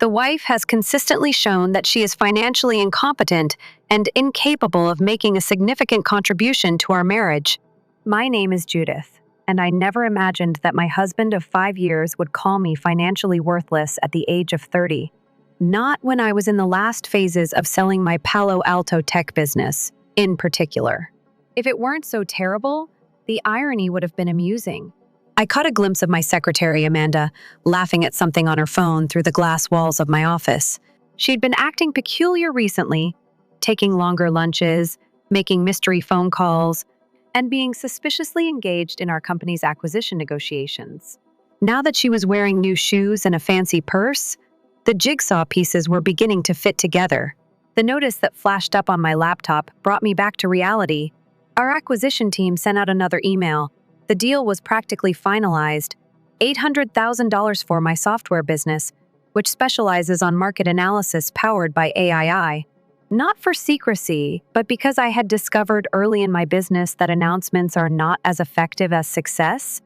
S1: "The wife has consistently shown that she is financially incompetent and incapable of making a significant contribution to our marriage." My name is Judith, and I never imagined that my husband of 5 years would call me financially worthless at the age of 30. Not when I was in the last phases of selling my Palo Alto tech business, in particular. If it weren't so terrible, the irony would have been amusing. I caught a glimpse of my secretary, Amanda, laughing at something on her phone through the glass walls of my office. She'd been acting peculiar recently, taking longer lunches, making mystery phone calls, and being suspiciously engaged in our company's acquisition negotiations. Now that she was wearing new shoes and a fancy purse, the jigsaw pieces were beginning to fit together. The notice that flashed up on my laptop brought me back to reality. Our acquisition team sent out another email. The deal was practically finalized. $800,000 for my software business, which specializes on market analysis powered by AI. Not for secrecy, but because I had discovered early in my business that announcements are not as effective as success,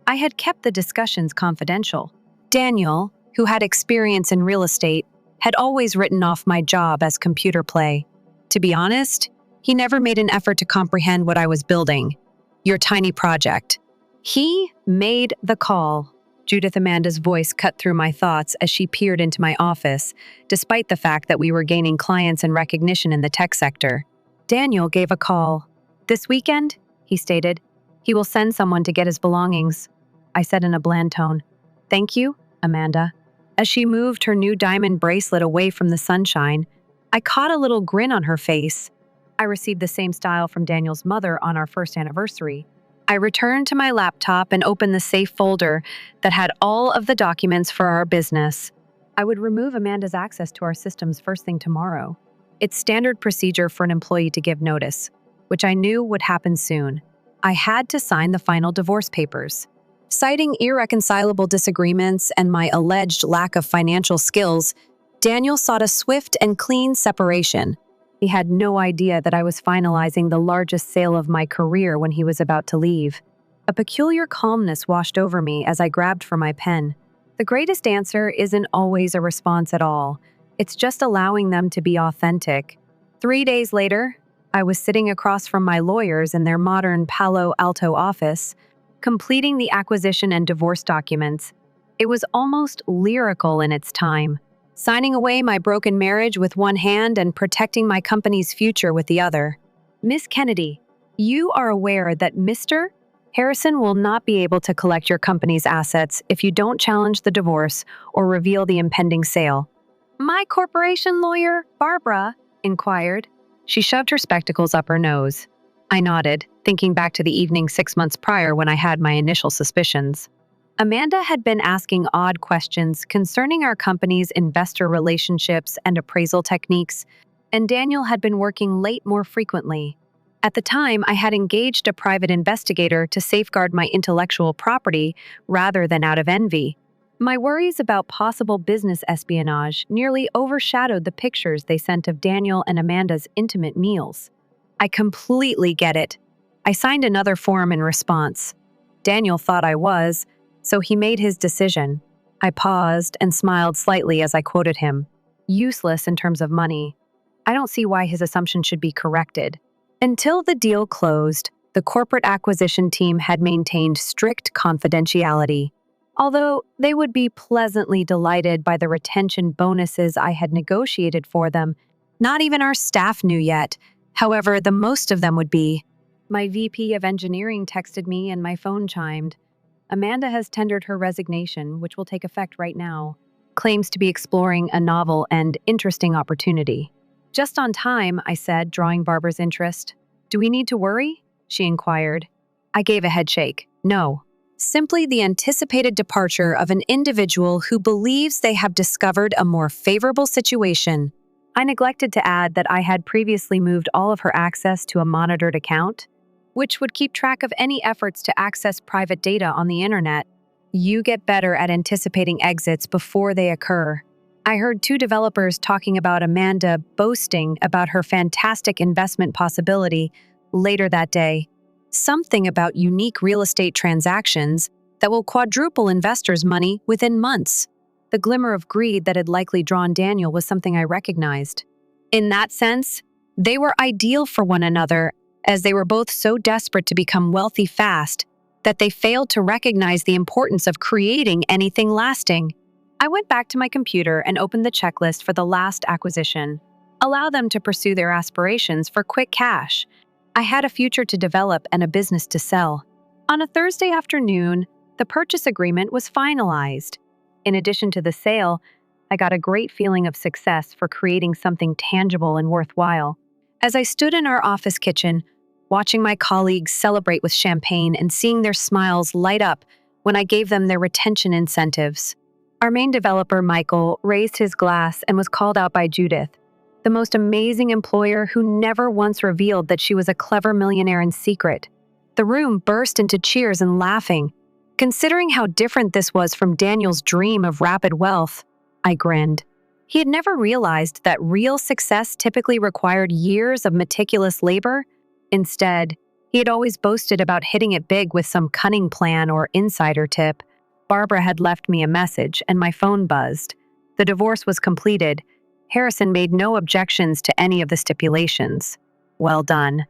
S1: I had kept the discussions confidential. Daniel, who had experience in real estate, had always written off my job as computer play. To be honest, he never made an effort to comprehend what I was building. Your tiny project. He made the call. Judith Amanda's voice cut through my thoughts as she peered into my office, despite the fact that we were gaining clients and recognition in the tech sector. Daniel gave a call. This weekend, he stated, he will send someone to get his belongings. I said in a bland tone, "Thank you, Amanda." As she moved her new diamond bracelet away from the sunshine, I caught a little grin on her face. I received the same style from Daniel's mother on our first anniversary. I returned to my laptop and opened the safe folder that had all of the documents for our business. I would remove Amanda's access to our systems first thing tomorrow. It's standard procedure for an employee to give notice, which I knew would happen soon. I had to sign the final divorce papers. Citing irreconcilable disagreements and my alleged lack of financial skills, Daniel sought a swift and clean separation. He had no idea that I was finalizing the largest sale of my career when he was about to leave. A peculiar calmness washed over me as I grabbed for my pen. The greatest answer isn't always a response at all. It's just allowing them to be authentic. 3 days later, I was sitting across from my lawyers in their modern Palo Alto office, completing the acquisition and divorce documents. It was almost lyrical in its time, signing away my broken marriage with one hand and protecting my company's future with the other. Miss Kennedy, you are aware that Mr. Harrison will not be able to collect your company's assets if you don't challenge the divorce or reveal the impending sale. My corporation lawyer, Barbara, inquired. She shoved her spectacles up her nose. I nodded, thinking back to the evening 6 months prior when I had my initial suspicions. Amanda had been asking odd questions concerning our company's investor relationships and appraisal techniques, and Daniel had been working late more frequently. At the time, I had engaged a private investigator to safeguard my intellectual property rather than out of envy. My worries about possible business espionage nearly overshadowed the pictures they sent of Daniel and Amanda's intimate meals. I completely get it. I signed another form in response. Daniel thought I was, so he made his decision. I paused and smiled slightly as I quoted him. Useless in terms of money. I don't see why his assumption should be corrected. Until the deal closed, the corporate acquisition team had maintained strict confidentiality. Although they would be pleasantly delighted by the retention bonuses I had negotiated for them, not even our staff knew yet. However, the most of them would be. My VP of engineering texted me and my phone chimed. Amanda has tendered her resignation, which will take effect right now. Claims to be exploring a novel and interesting opportunity. Just on time, I said, drawing Barbara's interest. Do we need to worry? She inquired. I gave a head shake. No. Simply the anticipated departure of an individual who believes they have discovered a more favorable situation. I neglected to add that I had previously moved all of her access to a monitored account, which would keep track of any efforts to access private data on the internet. You get better at anticipating exits before they occur. I heard 2 developers talking about Amanda boasting about her fantastic investment possibility later that day. Something about unique real estate transactions that will quadruple investors' money within months. The glimmer of greed that had likely drawn Daniel was something I recognized. In that sense, they were ideal for one another, as they were both so desperate to become wealthy fast that they failed to recognize the importance of creating anything lasting. I went back to my computer and opened the checklist for the last acquisition. Allow them to pursue their aspirations for quick cash. I had a future to develop and a business to sell. On a Thursday afternoon, the purchase agreement was finalized. In addition to the sale, I got a great feeling of success for creating something tangible and worthwhile. As I stood in our office kitchen, watching my colleagues celebrate with champagne and seeing their smiles light up when I gave them their retention incentives. Our main developer, Michael, raised his glass and was called out by Judith, the most amazing employer who never once revealed that she was a clever millionaire in secret. The room burst into cheers and laughing. Considering how different this was from Daniel's dream of rapid wealth, I grinned. He had never realized that real success typically required years of meticulous labor. Instead, he had always boasted about hitting it big with some cunning plan or insider tip. Barbara had left me a message, and my phone buzzed. The divorce was completed. Harrison made no objections to any of the stipulations. Well done.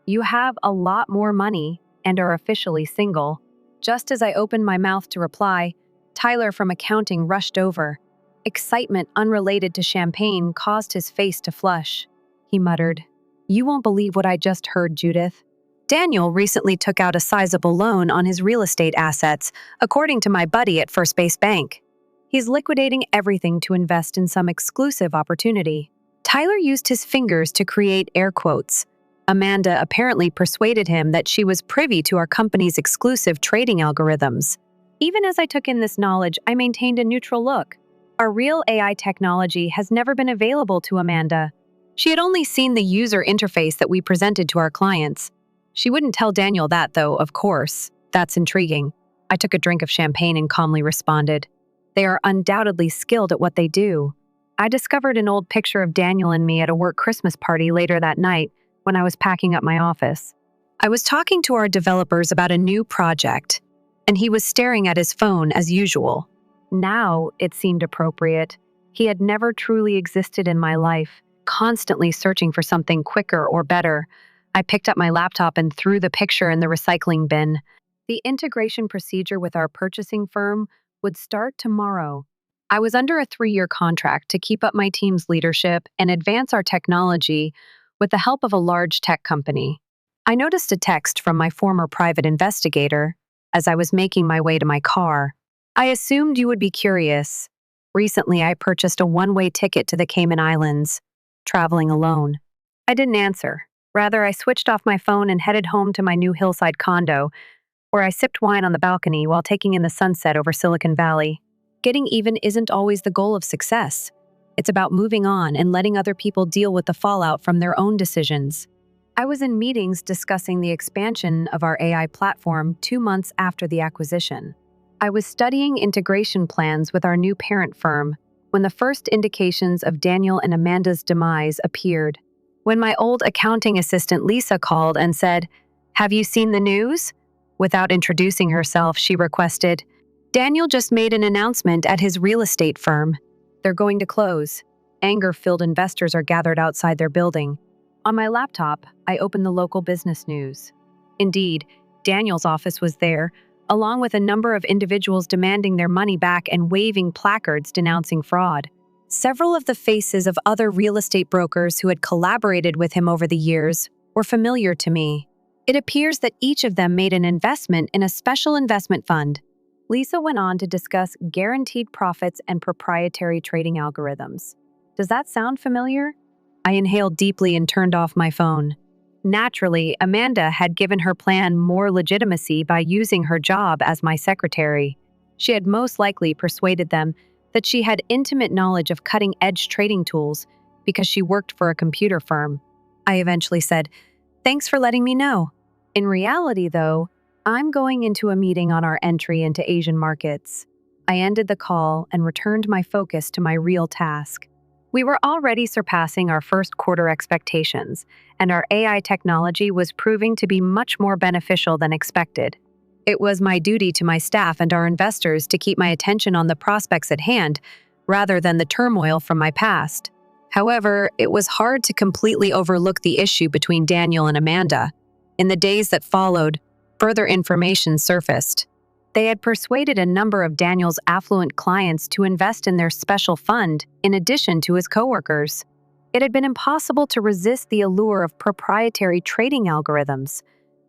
S1: You have a lot more money and are officially single. Just as I opened my mouth to reply, Tyler from accounting rushed over. Excitement unrelated to champagne caused his face to flush. He muttered, "You won't believe what I just heard, Judith. Daniel recently took out a sizable loan on his real estate assets, according to my buddy at First Base Bank. He's liquidating everything to invest in some exclusive opportunity." Tyler used his fingers to create air quotes. Amanda apparently persuaded him that she was privy to our company's exclusive trading algorithms. Even as I took in this knowledge, I maintained a neutral look. Our real AI technology has never been available to Amanda. She had only seen the user interface that we presented to our clients. She wouldn't tell Daniel that, though, of course. That's intriguing. I took a drink of champagne and calmly responded. They are undoubtedly skilled at what they do. I discovered an old picture of Daniel and me at a work Christmas party later that night when I was packing up my office. I was talking to our developers about a new project, and he was staring at his phone as usual. Now it seemed appropriate. He had never truly existed in my life, constantly searching for something quicker or better. I picked up my laptop and threw the picture in the recycling bin. The integration procedure with our purchasing firm would start tomorrow. I was under a 3-year contract to keep up my team's leadership and advance our technology with the help of a large tech company. I noticed a text from my former private investigator as I was making my way to my car. I assumed you would be curious. Recently, I purchased a one-way ticket to the Cayman Islands, traveling alone. I didn't answer. Rather, I switched off my phone and headed home to my new hillside condo, where I sipped wine on the balcony while taking in the sunset over Silicon Valley. Getting even isn't always the goal of success. It's about moving on and letting other people deal with the fallout from their own decisions. I was in meetings discussing the expansion of our AI platform 2 months after the acquisition. I was studying integration plans with our new parent firm when the first indications of Daniel and Amanda's demise appeared. When my old accounting assistant Lisa called and said, "Have you seen the news?" Without introducing herself, she requested, "Daniel just made an announcement at his real estate firm. They're going to close. Anger-filled investors are gathered outside their building." On my laptop, I opened the local business news. Indeed, Daniel's office was there, along with a number of individuals demanding their money back and waving placards denouncing fraud. Several of the faces of other real estate brokers who had collaborated with him over the years were familiar to me. It appears that each of them made an investment in a special investment fund. Lisa went on to discuss guaranteed profits and proprietary trading algorithms. Does that sound familiar? I inhaled deeply and turned off my phone. Naturally, Amanda had given her plan more legitimacy by using her job as my secretary. She had most likely persuaded them that she had intimate knowledge of cutting-edge trading tools because she worked for a computer firm. I eventually said, "Thanks for letting me know." In reality, though, I'm going into a meeting on our entry into Asian markets. I ended the call and returned my focus to my real task. We were already surpassing our first quarter expectations, and our AI technology was proving to be much more beneficial than expected. It was my duty to my staff and our investors to keep my attention on the prospects at hand, rather than the turmoil from my past. However, it was hard to completely overlook the issue between Daniel and Amanda. In the days that followed, further information surfaced. They had persuaded a number of Daniel's affluent clients to invest in their special fund in addition to his coworkers. It had been impossible to resist the allure of proprietary trading algorithms,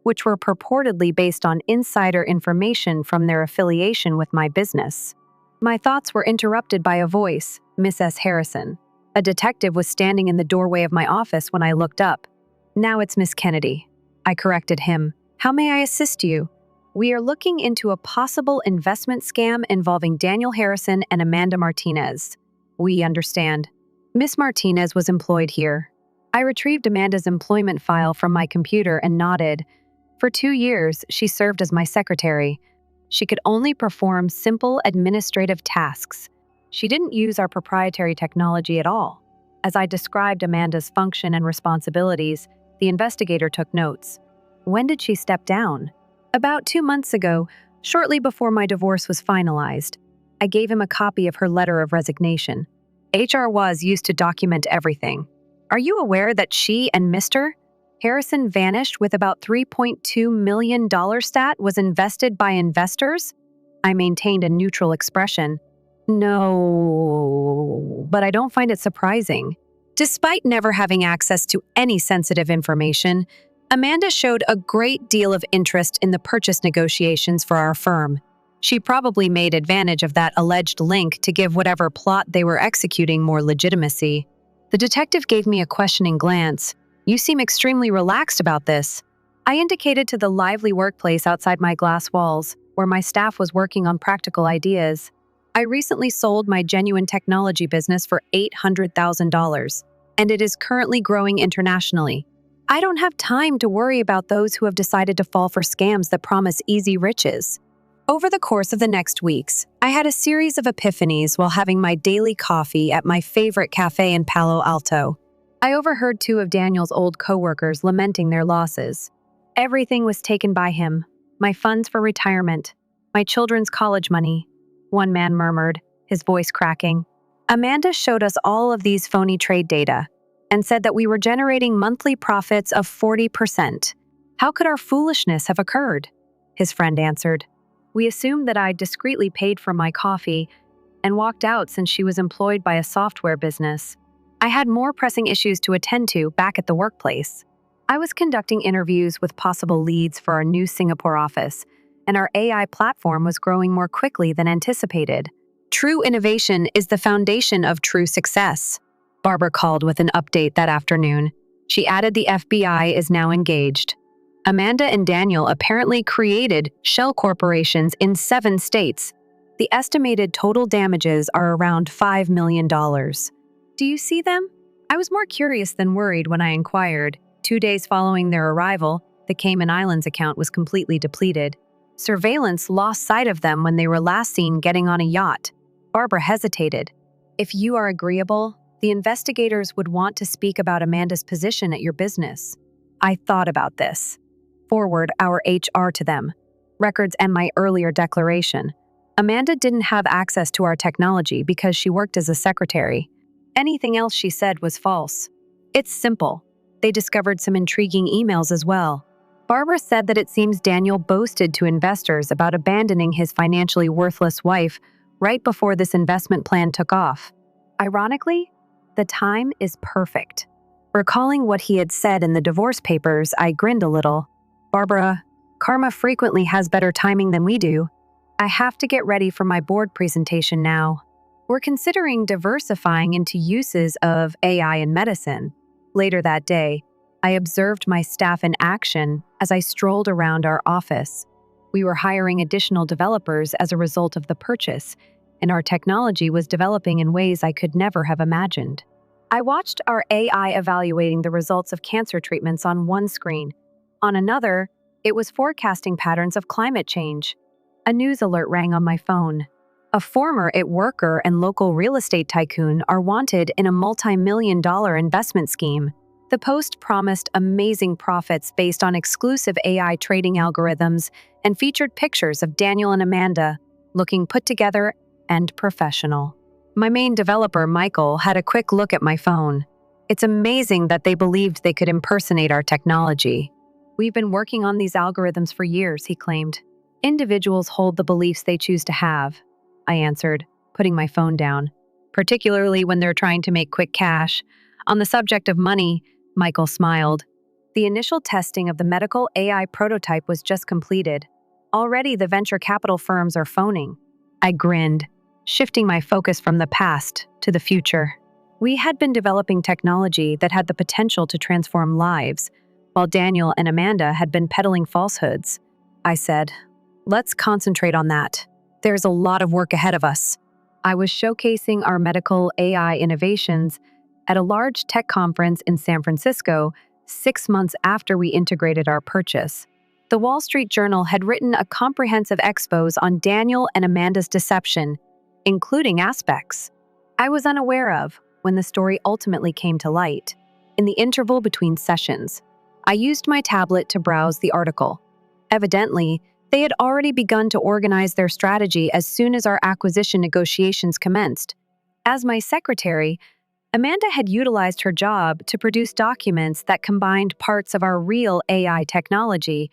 S1: which were purportedly based on insider information from their affiliation with my business. My thoughts were interrupted by a voice, Miss S. Harrison. A detective was standing in the doorway of my office when I looked up. "Now it's Miss Kennedy." I corrected him. "How may I assist you?" "We are looking into a possible investment scam involving Daniel Harrison and Amanda Martinez." "We understand." Miss Martinez was employed here. I retrieved Amanda's employment file from my computer and nodded. For 2 years, she served as my secretary. She could only perform simple administrative tasks. She didn't use our proprietary technology at all. As I described Amanda's function and responsibilities, the investigator took notes. "When did she step down?" "About 2 months ago, shortly before my divorce was finalized." I gave him a copy of her letter of resignation. HR was used to document everything. "Are you aware that she and Mr. Harrison vanished with about $3.2 million stat was invested by investors?" I maintained a neutral expression. "No, but I don't find it surprising." Despite never having access to any sensitive information, Amanda showed a great deal of interest in the purchase negotiations for our firm. She probably made advantage of that alleged link to give whatever plot they were executing more legitimacy. The detective gave me a questioning glance. You seem extremely relaxed about this. I indicated to the lively workplace outside my glass walls, where my staff was working on practical ideas. I recently sold my genuine technology business for $800,000, and it is currently growing internationally. I don't have time to worry about those who have decided to fall for scams that promise easy riches. Over the course of the next weeks, I had a series of epiphanies while having my daily coffee at my favorite cafe in Palo Alto. I overheard two of Daniel's old coworkers lamenting their losses. Everything was taken by him: my funds for retirement, my children's college money. One man murmured, his voice cracking. Amanda showed us all of these phony trade data and said that we were generating monthly profits of 40%. How could our foolishness have occurred? His friend answered. We assumed that I discreetly paid for my coffee and walked out since she was employed by a software business. I had more pressing issues to attend to back at the workplace. I was conducting interviews with possible leads for our new Singapore office, and our AI platform was growing more quickly than anticipated. True innovation is the foundation of true success, Barbara called with an update that afternoon. She added the FBI is now engaged. Amanda and Daniel apparently created shell corporations in 7 states. The estimated total damages are around $5 million. Do you see them? I was more curious than worried when I inquired. 2 days following their arrival, the Cayman Islands account was completely depleted. Surveillance lost sight of them when they were last seen getting on a yacht. Barbara hesitated. If you are agreeable, the investigators would want to speak about Amanda's position at your business. I thought about this. Forward our HR to them. Records and my earlier declaration. Amanda didn't have access to our technology because she worked as a secretary. Anything else she said was false. It's simple. They discovered some intriguing emails as well. Barbara said that it seems Daniel boasted to investors about abandoning his financially worthless wife right before this investment plan took off. Ironically, the time is perfect. Recalling what he had said in the divorce papers, I grinned a little. Barbara, karma frequently has better timing than we do. I have to get ready for my board presentation now. We're considering diversifying into uses of AI in medicine. Later that day, I observed my staff in action as I strolled around our office. We were hiring additional developers as a result of the purchase, and our technology was developing in ways I could never have imagined. I watched our AI evaluating the results of cancer treatments on one screen. On another, it was forecasting patterns of climate change. A news alert rang on my phone. A former IT worker and local real estate tycoon are wanted in a multi-million-dollar investment scheme. The post promised amazing profits based on exclusive AI trading algorithms and featured pictures of Daniel and Amanda, looking put together and professional. My main developer, Michael, had a quick look at my phone. It's amazing that they believed they could impersonate our technology. We've been working on these algorithms for years, he claimed. Individuals hold the beliefs they choose to have, I answered, putting my phone down, particularly when they're trying to make quick cash. On the subject of money, Michael smiled. The initial testing of the medical AI prototype was just completed. Already the venture capital firms are phoning. I grinned, shifting my focus from the past to the future. We had been developing technology that had the potential to transform lives, while Daniel and Amanda had been peddling falsehoods. I said, let's concentrate on that. There's a lot of work ahead of us. I was showcasing our medical AI innovations at a large tech conference in San Francisco 6 months after we integrated our purchase. The Wall Street Journal had written a comprehensive expose on Daniel and Amanda's deception, including aspects I was unaware of when the story ultimately came to light. In the interval between sessions, I used my tablet to browse the article. Evidently, they had already begun to organize their strategy as soon as our acquisition negotiations commenced. As my secretary, Amanda had utilized her job to produce documents that combined parts of our real AI technology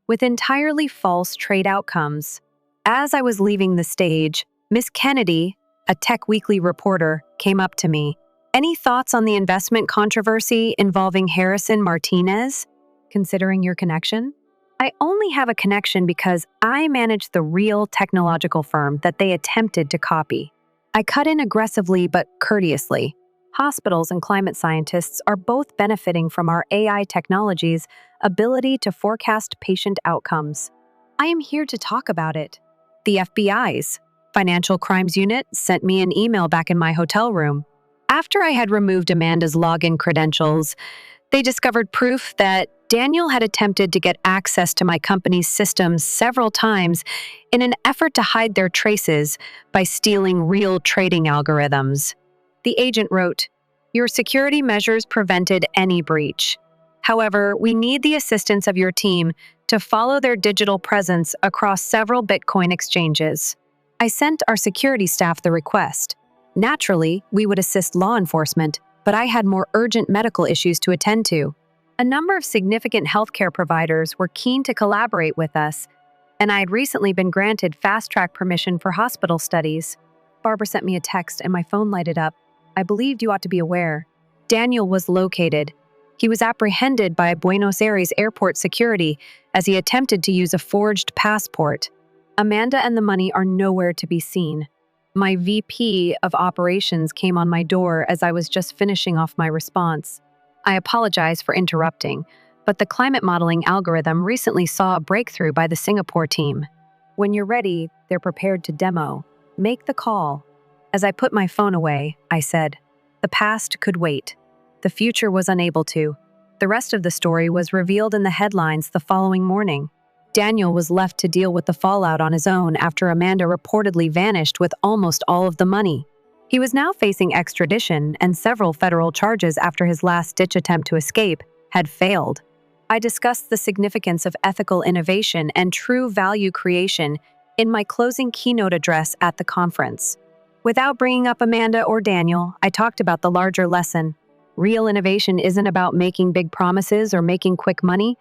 S1: with entirely false trade outcomes. As I was leaving the stage, Miss Kennedy, a Tech Weekly reporter, came up to me. Any thoughts on the investment controversy involving Harrison Martinez? Considering your connection? I only have a connection because I manage the real technological firm that they attempted to copy. I cut in aggressively but courteously, Hospitals and climate scientists are both benefiting from our AI technology's ability to forecast patient outcomes. I am here to talk about it. The FBI's Financial Crimes Unit sent me an email back in my hotel room. After I had removed Amanda's login credentials, they discovered proof that Daniel had attempted to get access to my company's systems several times in an effort to hide their traces by stealing real trading algorithms. The agent wrote, "Your security measures prevented any breach. However, we need the assistance of your team to follow their digital presence across several Bitcoin exchanges." I sent our security staff the request. Naturally, we would assist law enforcement, but I had more urgent medical issues to attend to. A number of significant healthcare providers were keen to collaborate with us, and I had recently been granted fast-track permission for hospital studies. Barbara sent me a text and my phone lighted up. "I believed you ought to be aware. Daniel was located. He was apprehended by Buenos Aires airport security as he attempted to use a forged passport. Amanda and the money are nowhere to be seen." My VP of operations came on my door as I was just finishing off my response. "I apologize for interrupting, but the climate modeling algorithm recently saw a breakthrough by the Singapore team. When you're ready, they're prepared to demo. Make the call." As I put my phone away, I said, "The past could wait. The future was unable to." The rest of the story was revealed in the headlines the following morning. Daniel was left to deal with the fallout on his own after Amanda reportedly vanished with almost all of the money. He was now facing extradition and several federal charges after his last-ditch attempt to escape had failed. I discussed the significance of ethical innovation and true value creation in my closing keynote address at the conference. Without bringing up Amanda or Daniel, I talked about the larger lesson. Real innovation isn't about making big promises or making quick money.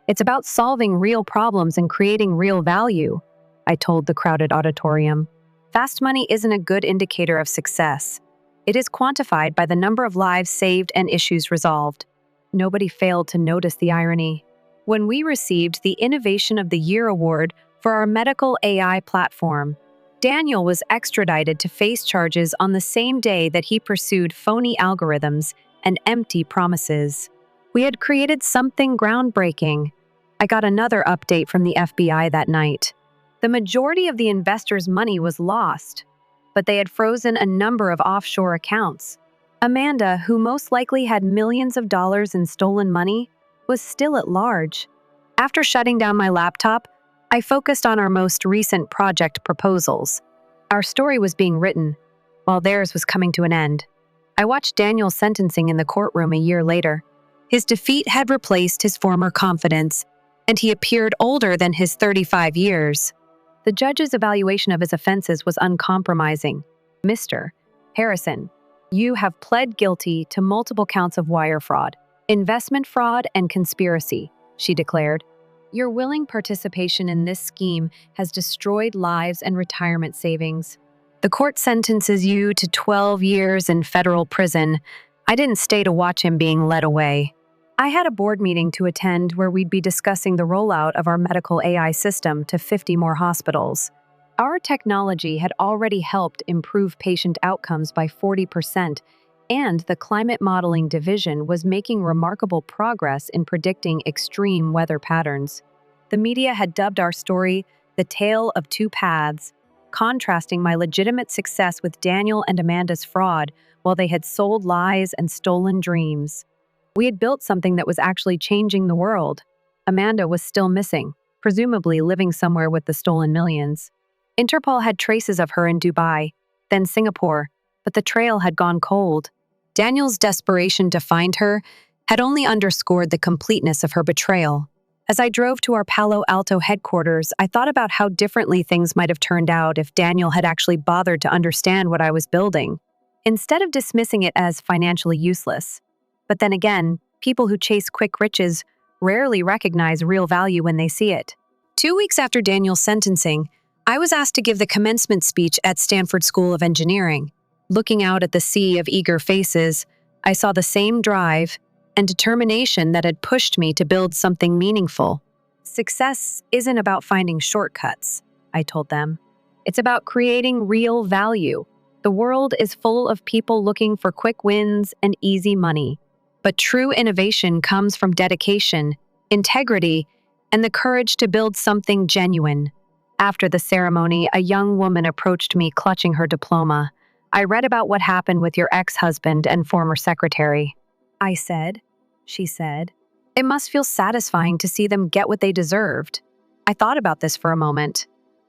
S1: It's about solving real problems and creating real value, I told the crowded auditorium. Fast money isn't a good indicator of success. It is quantified by the number of lives saved and issues resolved. Nobody failed to notice the irony. When we received the Innovation of the Year award for our medical AI platform, Daniel was extradited to face charges on the same day that he pursued phony algorithms and empty promises. We had created something groundbreaking. I got another update from the FBI that night. The majority of the investors' money was lost, but they had frozen a number of offshore accounts. Amanda, who most likely had millions of dollars in stolen money, was still at large. After shutting down my laptop, I focused on our most recent project proposals. Our story was being written, while theirs was coming to an end. I watched Daniel's sentencing in the courtroom a year later. His defeat had replaced his former confidence, and he appeared older than his 35 years. The judge's evaluation of his offenses was uncompromising. "Mr. Harrison, you have pled guilty to multiple counts of wire fraud, investment fraud, and conspiracy," she declared. "Your willing participation in this scheme has destroyed lives and retirement savings. The court sentences you to 12 years in federal prison." I didn't stay to watch him being led away. I had a board meeting to attend where we'd be discussing the rollout of our medical AI system to 50 more hospitals. Our technology had already helped improve patient outcomes by 40%, and the climate modeling division was making remarkable progress in predicting extreme weather patterns. The media had dubbed our story "The Tale of Two Paths," contrasting my legitimate success with Daniel and Amanda's fraud while they had sold lies and stolen dreams. We had built something that was actually changing the world. Amanda was still missing, presumably living somewhere with the stolen millions. Interpol had traces of her in Dubai, then Singapore, but the trail had gone cold. Daniel's desperation to find her had only underscored the completeness of her betrayal. As I drove to our Palo Alto headquarters, I thought about how differently things might have turned out if Daniel had actually bothered to understand what I was building, instead of dismissing it as financially useless. But then again, people who chase quick riches rarely recognize real value when they see it. 2 weeks after Daniel's sentencing, I was asked to give the commencement speech at Stanford School of Engineering. Looking out at the sea of eager faces, I saw the same drive and determination that had pushed me to build something meaningful. "Success isn't about finding shortcuts," I told them. "It's about creating real value, The world is full of people looking for quick wins and easy money. But true innovation comes from dedication, integrity, and the courage to build something genuine. After the ceremony, a young woman approached me clutching her diploma. "I read about what happened with your ex-husband and former secretary." I said. She said, "It must feel satisfying to see them get what they deserved." I thought about this for a moment.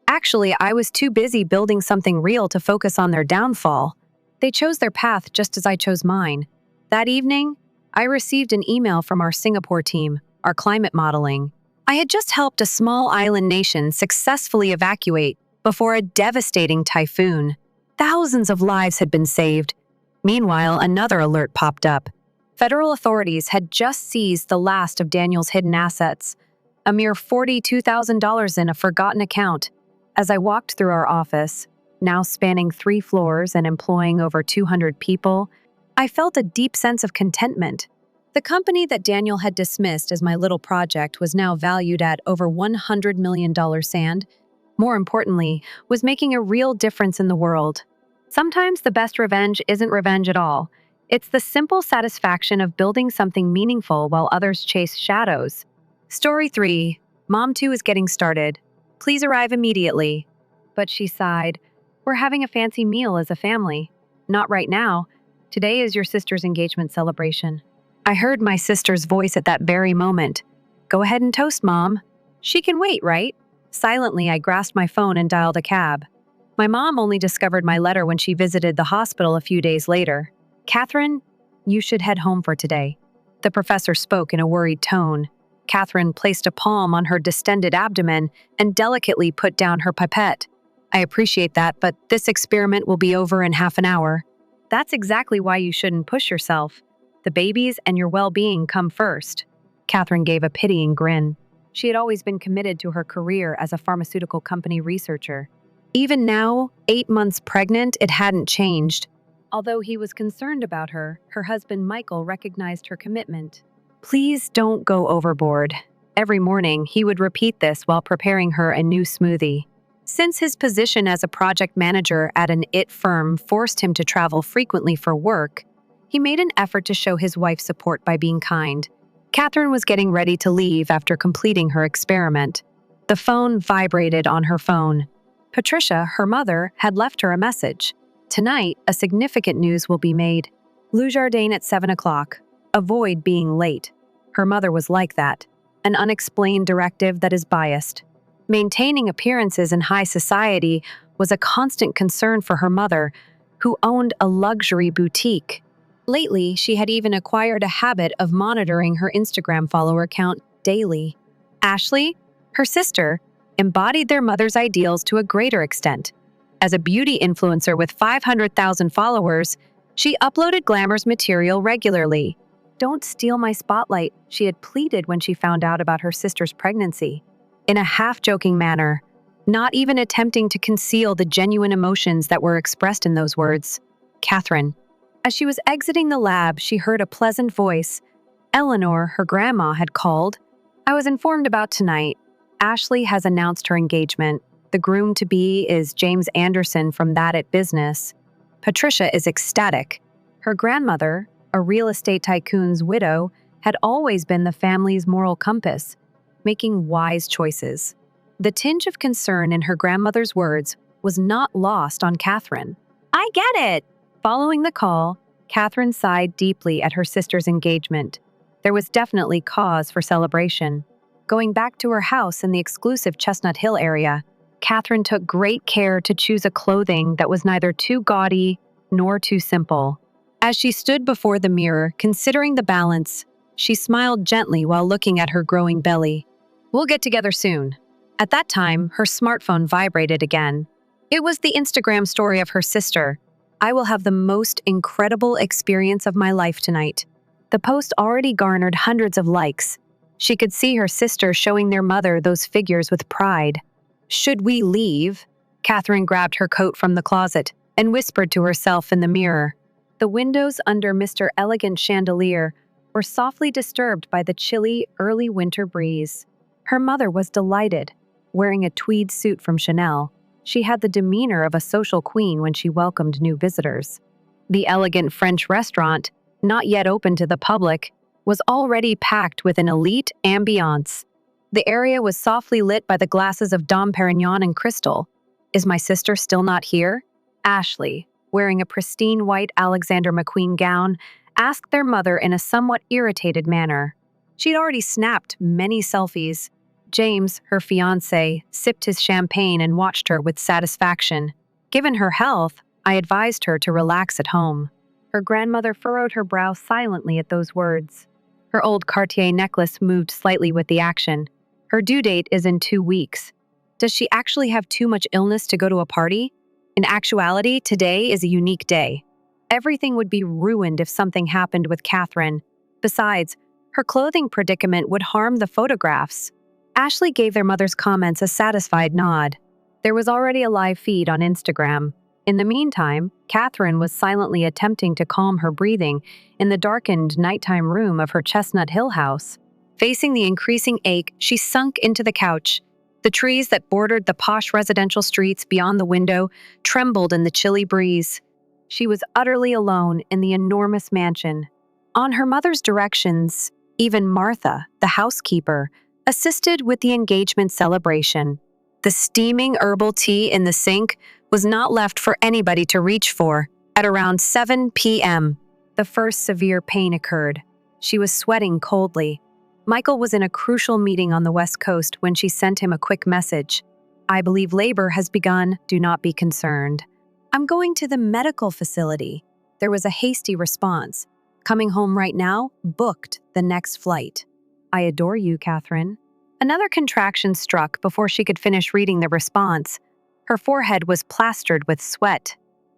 S1: Actually, I was too busy building something real to focus on their downfall. They chose their path just as I chose mine. That evening, I received an email from our Singapore team, our climate modeling. I had just helped a small island nation successfully evacuate before a devastating typhoon. Thousands of lives had been saved. Meanwhile, another alert popped up. Federal authorities had just seized the last of Daniel's hidden assets, a mere $42,000 in a forgotten account. As I walked through our office, now spanning 3 floors and employing over 200 people, I felt a deep sense of contentment. The company that Daniel had dismissed as my little project was now valued at over $100 million and, more importantly, was making a real difference in the world. Sometimes the best revenge isn't revenge at all. It's the simple satisfaction of building something meaningful while others chase shadows. Story 3. Mom 2 is getting started. Please arrive immediately. But she sighed. We're having a fancy meal as a family. Not right now. Today is your sister's engagement celebration. I heard my sister's voice at that very moment. Go ahead and toast, Mom. She can wait, right? Silently, I grasped my phone and dialed a cab. My mom only discovered my letter when she visited the hospital a few days later. Catherine, you should head home for today. The professor spoke in a worried tone. Catherine placed a palm on her distended abdomen and delicately put down her pipette. I appreciate that, but this experiment will be over in half an hour. That's exactly why you shouldn't push yourself. The babies and your well-being come first. Catherine gave a pitying grin. She had always been committed to her career as a pharmaceutical company researcher. Even now, 8 months pregnant, it hadn't changed. Although he was concerned about her husband Michael recognized her commitment. Please don't go overboard. Every morning, he would repeat this while preparing her a new smoothie. Since his position as a project manager at an IT firm forced him to travel frequently for work, he made an effort to show his wife support by being kind. Catherine was getting ready to leave after completing her experiment. The phone vibrated on her phone. Patricia, her mother, had left her a message. Tonight, a significant news will be made. Le Jardin at 7 o'clock. Avoid being late. Her mother was like that, an unexplained directive that is biased. Maintaining appearances in high society was a constant concern for her mother, who owned a luxury boutique. Lately, she had even acquired a habit of monitoring her Instagram follower count daily. Ashley, her sister, embodied their mother's ideals to a greater extent. As a beauty influencer with 500,000 followers, she uploaded glamorous material regularly. Don't steal my spotlight, she had pleaded when she found out about her sister's pregnancy. In a half-joking manner, not even attempting to conceal the genuine emotions that were expressed in those words. Catherine. As she was exiting the lab, she heard a pleasant voice. Eleanor, her grandma, had called. I was informed about tonight. Ashley has announced her engagement. The groom-to-be is James Anderson from That It Business. Patricia is ecstatic. Her grandmother, a real estate tycoon's widow, had always been the family's moral compass, making wise choices. The tinge of concern in her grandmother's words was not lost on Catherine. I get it! Following the call, Catherine sighed deeply at her sister's engagement. There was definitely cause for celebration. Going back to her house in the exclusive Chestnut Hill area, Catherine took great care to choose a clothing that was neither too gaudy nor too simple. As she stood before the mirror, considering the balance, she smiled gently while looking at her growing belly. We'll get together soon. At that time, her smartphone vibrated again. It was the Instagram story of her sister. I will have the most incredible experience of my life tonight. The post already garnered hundreds of likes. She could see her sister showing their mother those figures with pride. Should we leave? Catherine grabbed her coat from the closet and whispered to herself in the mirror. The windows under Mr. Elegant chandelier were softly disturbed by the chilly, early winter breeze. Her mother was delighted, wearing a tweed suit from Chanel. She had the demeanor of a social queen when she welcomed new visitors. The elegant French restaurant, not yet open to the public, was already packed with an elite ambiance. The area was softly lit by the glasses of Dom Perignon and Crystal. Is my sister still not here? Ashley, wearing a pristine white Alexander McQueen gown, asked their mother in a somewhat irritated manner. She'd already snapped many selfies. James, her fiancé, sipped his champagne and watched her with satisfaction. Given her health, I advised her to relax at home. Her grandmother furrowed her brow silently at those words. Her old Cartier necklace moved slightly with the action. Her due date is in 2 weeks. Does she actually have too much illness to go to a party? In actuality, today is a unique day. Everything would be ruined if something happened with Catherine. Besides, her clothing predicament would harm the photographs. Ashley gave their mother's comments a satisfied nod. There was already a live feed on Instagram. In the meantime, Catherine was silently attempting to calm her breathing in the darkened nighttime room of her Chestnut Hill house. Facing the increasing ache, she sunk into the couch. The trees that bordered the posh residential streets beyond the window trembled in the chilly breeze. She was utterly alone in the enormous mansion. On her mother's directions, even Martha, the housekeeper, assisted with the engagement celebration. The steaming herbal tea in the sink was not left for anybody to reach for. At around 7 p.m., the first severe pain occurred. She was sweating coldly. Michael was in a crucial meeting on the West Coast when she sent him a quick message. I believe labor has begun. Do not be concerned. I'm going to the medical facility. There was a hasty response. Coming home right now, booked the next flight. I adore you, Catherine. Another contraction struck before she could finish reading the response. Her forehead was plastered with sweat.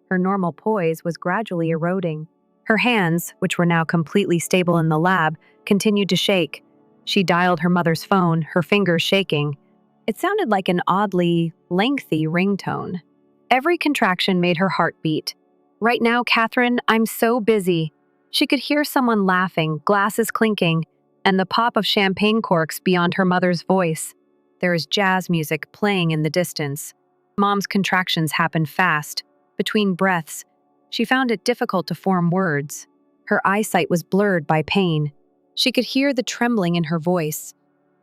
S1: Her normal poise was gradually eroding. Her hands, which were now completely stable in the lab, continued to shake. She dialed her mother's phone, her fingers shaking. It sounded like an oddly lengthy ringtone. Every contraction made her heart beat. Right now, Catherine, I'm so busy. She could hear someone laughing, glasses clinking, and the pop of champagne corks beyond her mother's voice. There is jazz music playing in the distance. Mom's contractions happened fast. Between breaths, she found it difficult to form words. Her eyesight was blurred by pain. She could hear the trembling in her voice.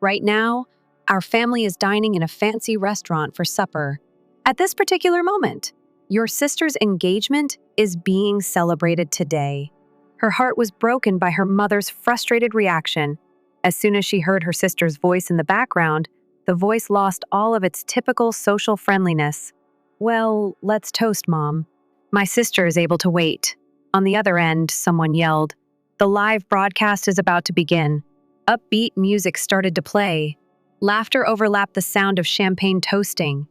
S1: Right now, our family is dining in a fancy restaurant for supper. At this particular moment, your sister's engagement is being celebrated today. Her heart was broken by her mother's frustrated reaction. As soon as she heard her sister's voice in the background, the voice lost all of its typical social friendliness. Well, let's toast, Mom. My sister is able to wait. On the other end, someone yelled. The live broadcast is about to begin. Upbeat music started to play. Laughter overlapped the sound of champagne toasting.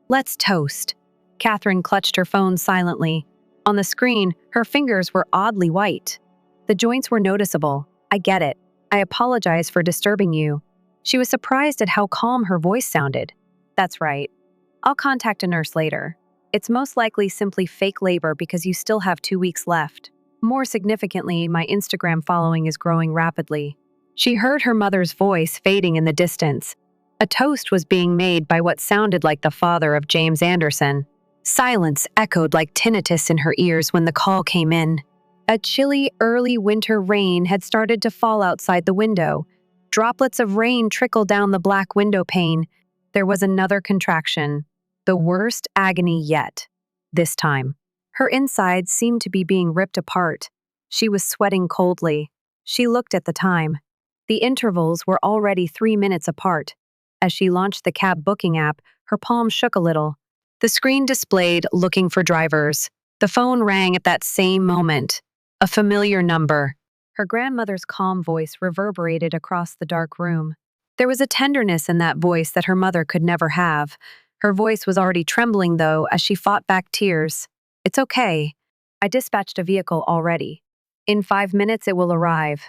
S1: Let's toast. Catherine clutched her phone silently. On the screen, her fingers were oddly white. The joints were noticeable. I get it. I apologize for disturbing you. She was surprised at how calm her voice sounded. That's right. I'll contact a nurse later. It's most likely simply fake labor because you still have 2 weeks left. More significantly, my Instagram following is growing rapidly. She heard her mother's voice fading in the distance. A toast was being made by what sounded like the father of James Anderson. Silence echoed like tinnitus in her ears when the call came in. A chilly, early winter rain had started to fall outside the window. Droplets of rain trickled down the black window pane. There was another contraction. The worst agony yet. This time, her insides seemed to be being ripped apart. She was sweating coldly. She looked at the time. The intervals were already 3 minutes apart. As she launched the cab booking app, her palm shook a little. The screen displayed looking for drivers. The phone rang at that same moment. A familiar number. Her grandmother's calm voice reverberated across the dark room. There was a tenderness in that voice that her mother could never have. Her voice was already trembling, though, as she fought back tears. It's okay. I dispatched a vehicle already. In 5 minutes it will arrive.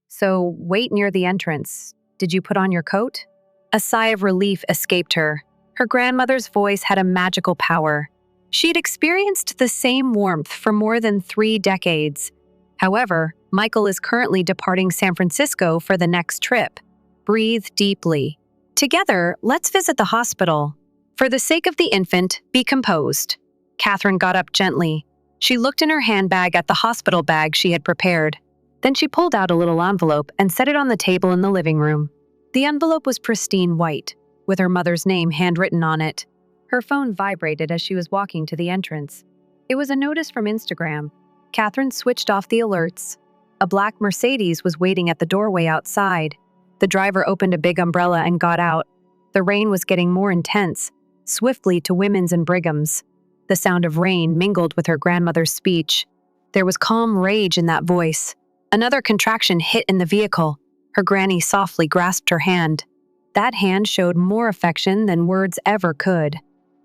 S1: So wait near the entrance. Did you put on your coat? A sigh of relief escaped her. Her grandmother's voice had a magical power. She'd experienced the same warmth for more than 3 decades. However, Michael is currently departing San Francisco for the next trip. Breathe deeply. Together, let's visit the hospital. For the sake of the infant, be composed. Catherine got up gently. She looked in her handbag at the hospital bag she had prepared. Then she pulled out a little envelope and set it on the table in the living room. The envelope was pristine white, with her mother's name handwritten on it. Her phone vibrated as she was walking to the entrance. It was a notice from Instagram. Catherine switched off the alerts. A black Mercedes was waiting at the doorway outside. The driver opened a big umbrella and got out. The rain was getting more intense, swiftly to Women's and Brigham's. The sound of rain mingled with her grandmother's speech. There was calm rage in that voice. Another contraction hit in the vehicle. Her granny softly grasped her hand. That hand showed more affection than words ever could.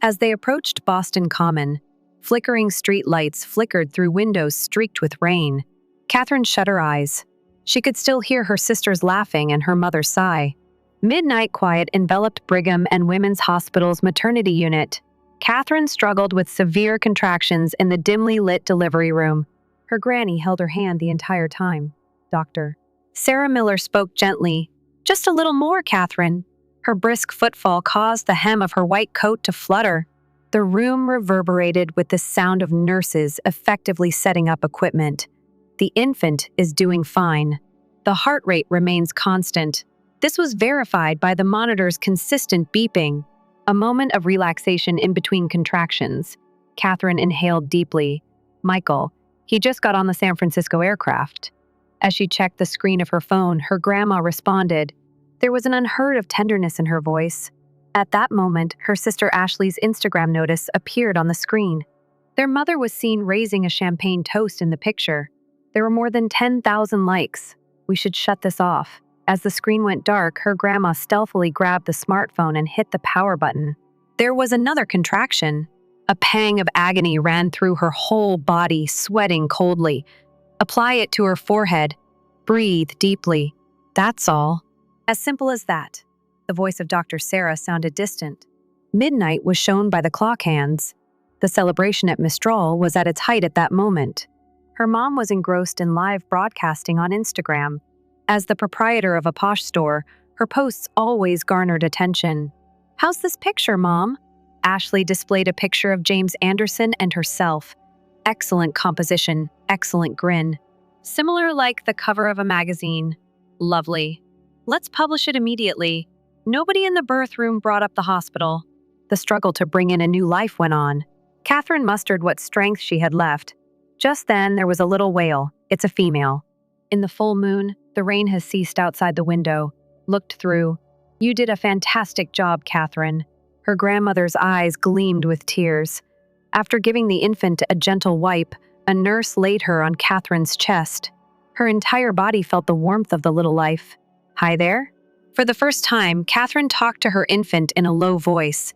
S1: As they approached Boston Common, flickering street lights flickered through windows streaked with rain. Catherine shut her eyes. She could still hear her sisters laughing and her mother sigh. Midnight quiet enveloped Brigham and Women's Hospital's maternity unit. Catherine struggled with severe contractions in the dimly lit delivery room. Her granny held her hand the entire time. "Doctor." Sarah Miller spoke gently. "Just a little more, Catherine." Her brisk footfall caused the hem of her white coat to flutter. The room reverberated with the sound of nurses effectively setting up equipment. "The infant is doing fine. The heart rate remains constant." This was verified by the monitor's consistent beeping. A moment of relaxation in between contractions. Catherine inhaled deeply. "Michael, he just got on the San Francisco aircraft." As she checked the screen of her phone, her grandma responded. There was an unheard of tenderness in her voice. At that moment, her sister Ashley's Instagram notice appeared on the screen. Their mother was seen raising a champagne toast in the picture. There were more than 10,000 likes. "We should shut this off." As the screen went dark, her grandma stealthily grabbed the smartphone and hit the power button. There was another contraction. A pang of agony ran through her whole body, sweating coldly. Apply it to her forehead. Breathe deeply. That's all. As simple as that. The voice of Dr. Sarah sounded distant. Midnight was shown by the clock hands. The celebration at Mistral was at its height at that moment. Her mom was engrossed in live broadcasting on Instagram. As the proprietor of a posh store, her posts always garnered attention. "How's this picture, Mom?" Ashley displayed a picture of James Anderson and herself. Excellent composition, excellent grin. Similar like the cover of a magazine. Lovely. "Let's publish it immediately." Nobody in the birth room brought up the hospital. The struggle to bring in a new life went on. Catherine mustered what strength she had left. Just then, there was a little wail. "It's a female." In the full moon, the rain has ceased outside the window. Looked through. "You did a fantastic job, Catherine." Her grandmother's eyes gleamed with tears. After giving the infant a gentle wipe, a nurse laid her on Catherine's chest. Her entire body felt the warmth of the little life. "Hi there?" For the first time, Catherine talked to her infant in a low voice.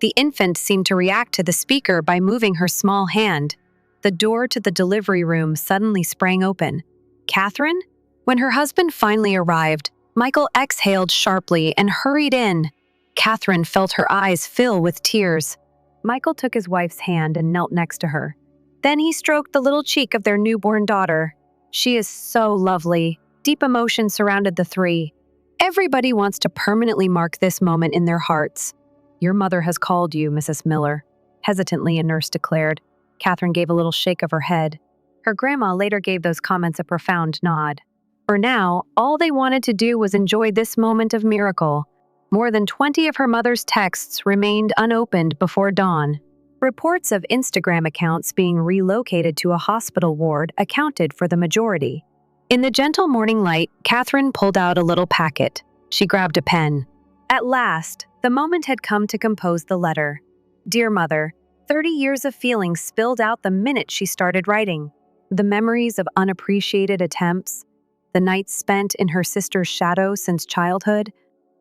S1: The infant seemed to react to the speaker by moving her small hand. The door to the delivery room suddenly sprang open. "Catherine?" When her husband finally arrived, Michael exhaled sharply and hurried in. Catherine felt her eyes fill with tears. Michael took his wife's hand and knelt next to her. Then he stroked the little cheek of their newborn daughter. "She is so lovely." Deep emotion surrounded the three. Everybody wants to permanently mark this moment in their hearts. "Your mother has called you, Mrs. Miller," hesitantly a nurse declared. Catherine gave a little shake of her head. Her grandma later gave those comments a profound nod. For now, all they wanted to do was enjoy this moment of miracle. More than 20 of her mother's texts remained unopened before dawn. Reports of Instagram accounts being relocated to a hospital ward accounted for the majority. In the gentle morning light, Catherine pulled out a little packet. She grabbed a pen. At last, the moment had come to compose the letter. Dear Mother, 30 years of feelings spilled out the minute she started writing. The memories of unappreciated attempts, the nights spent in her sister's shadow since childhood,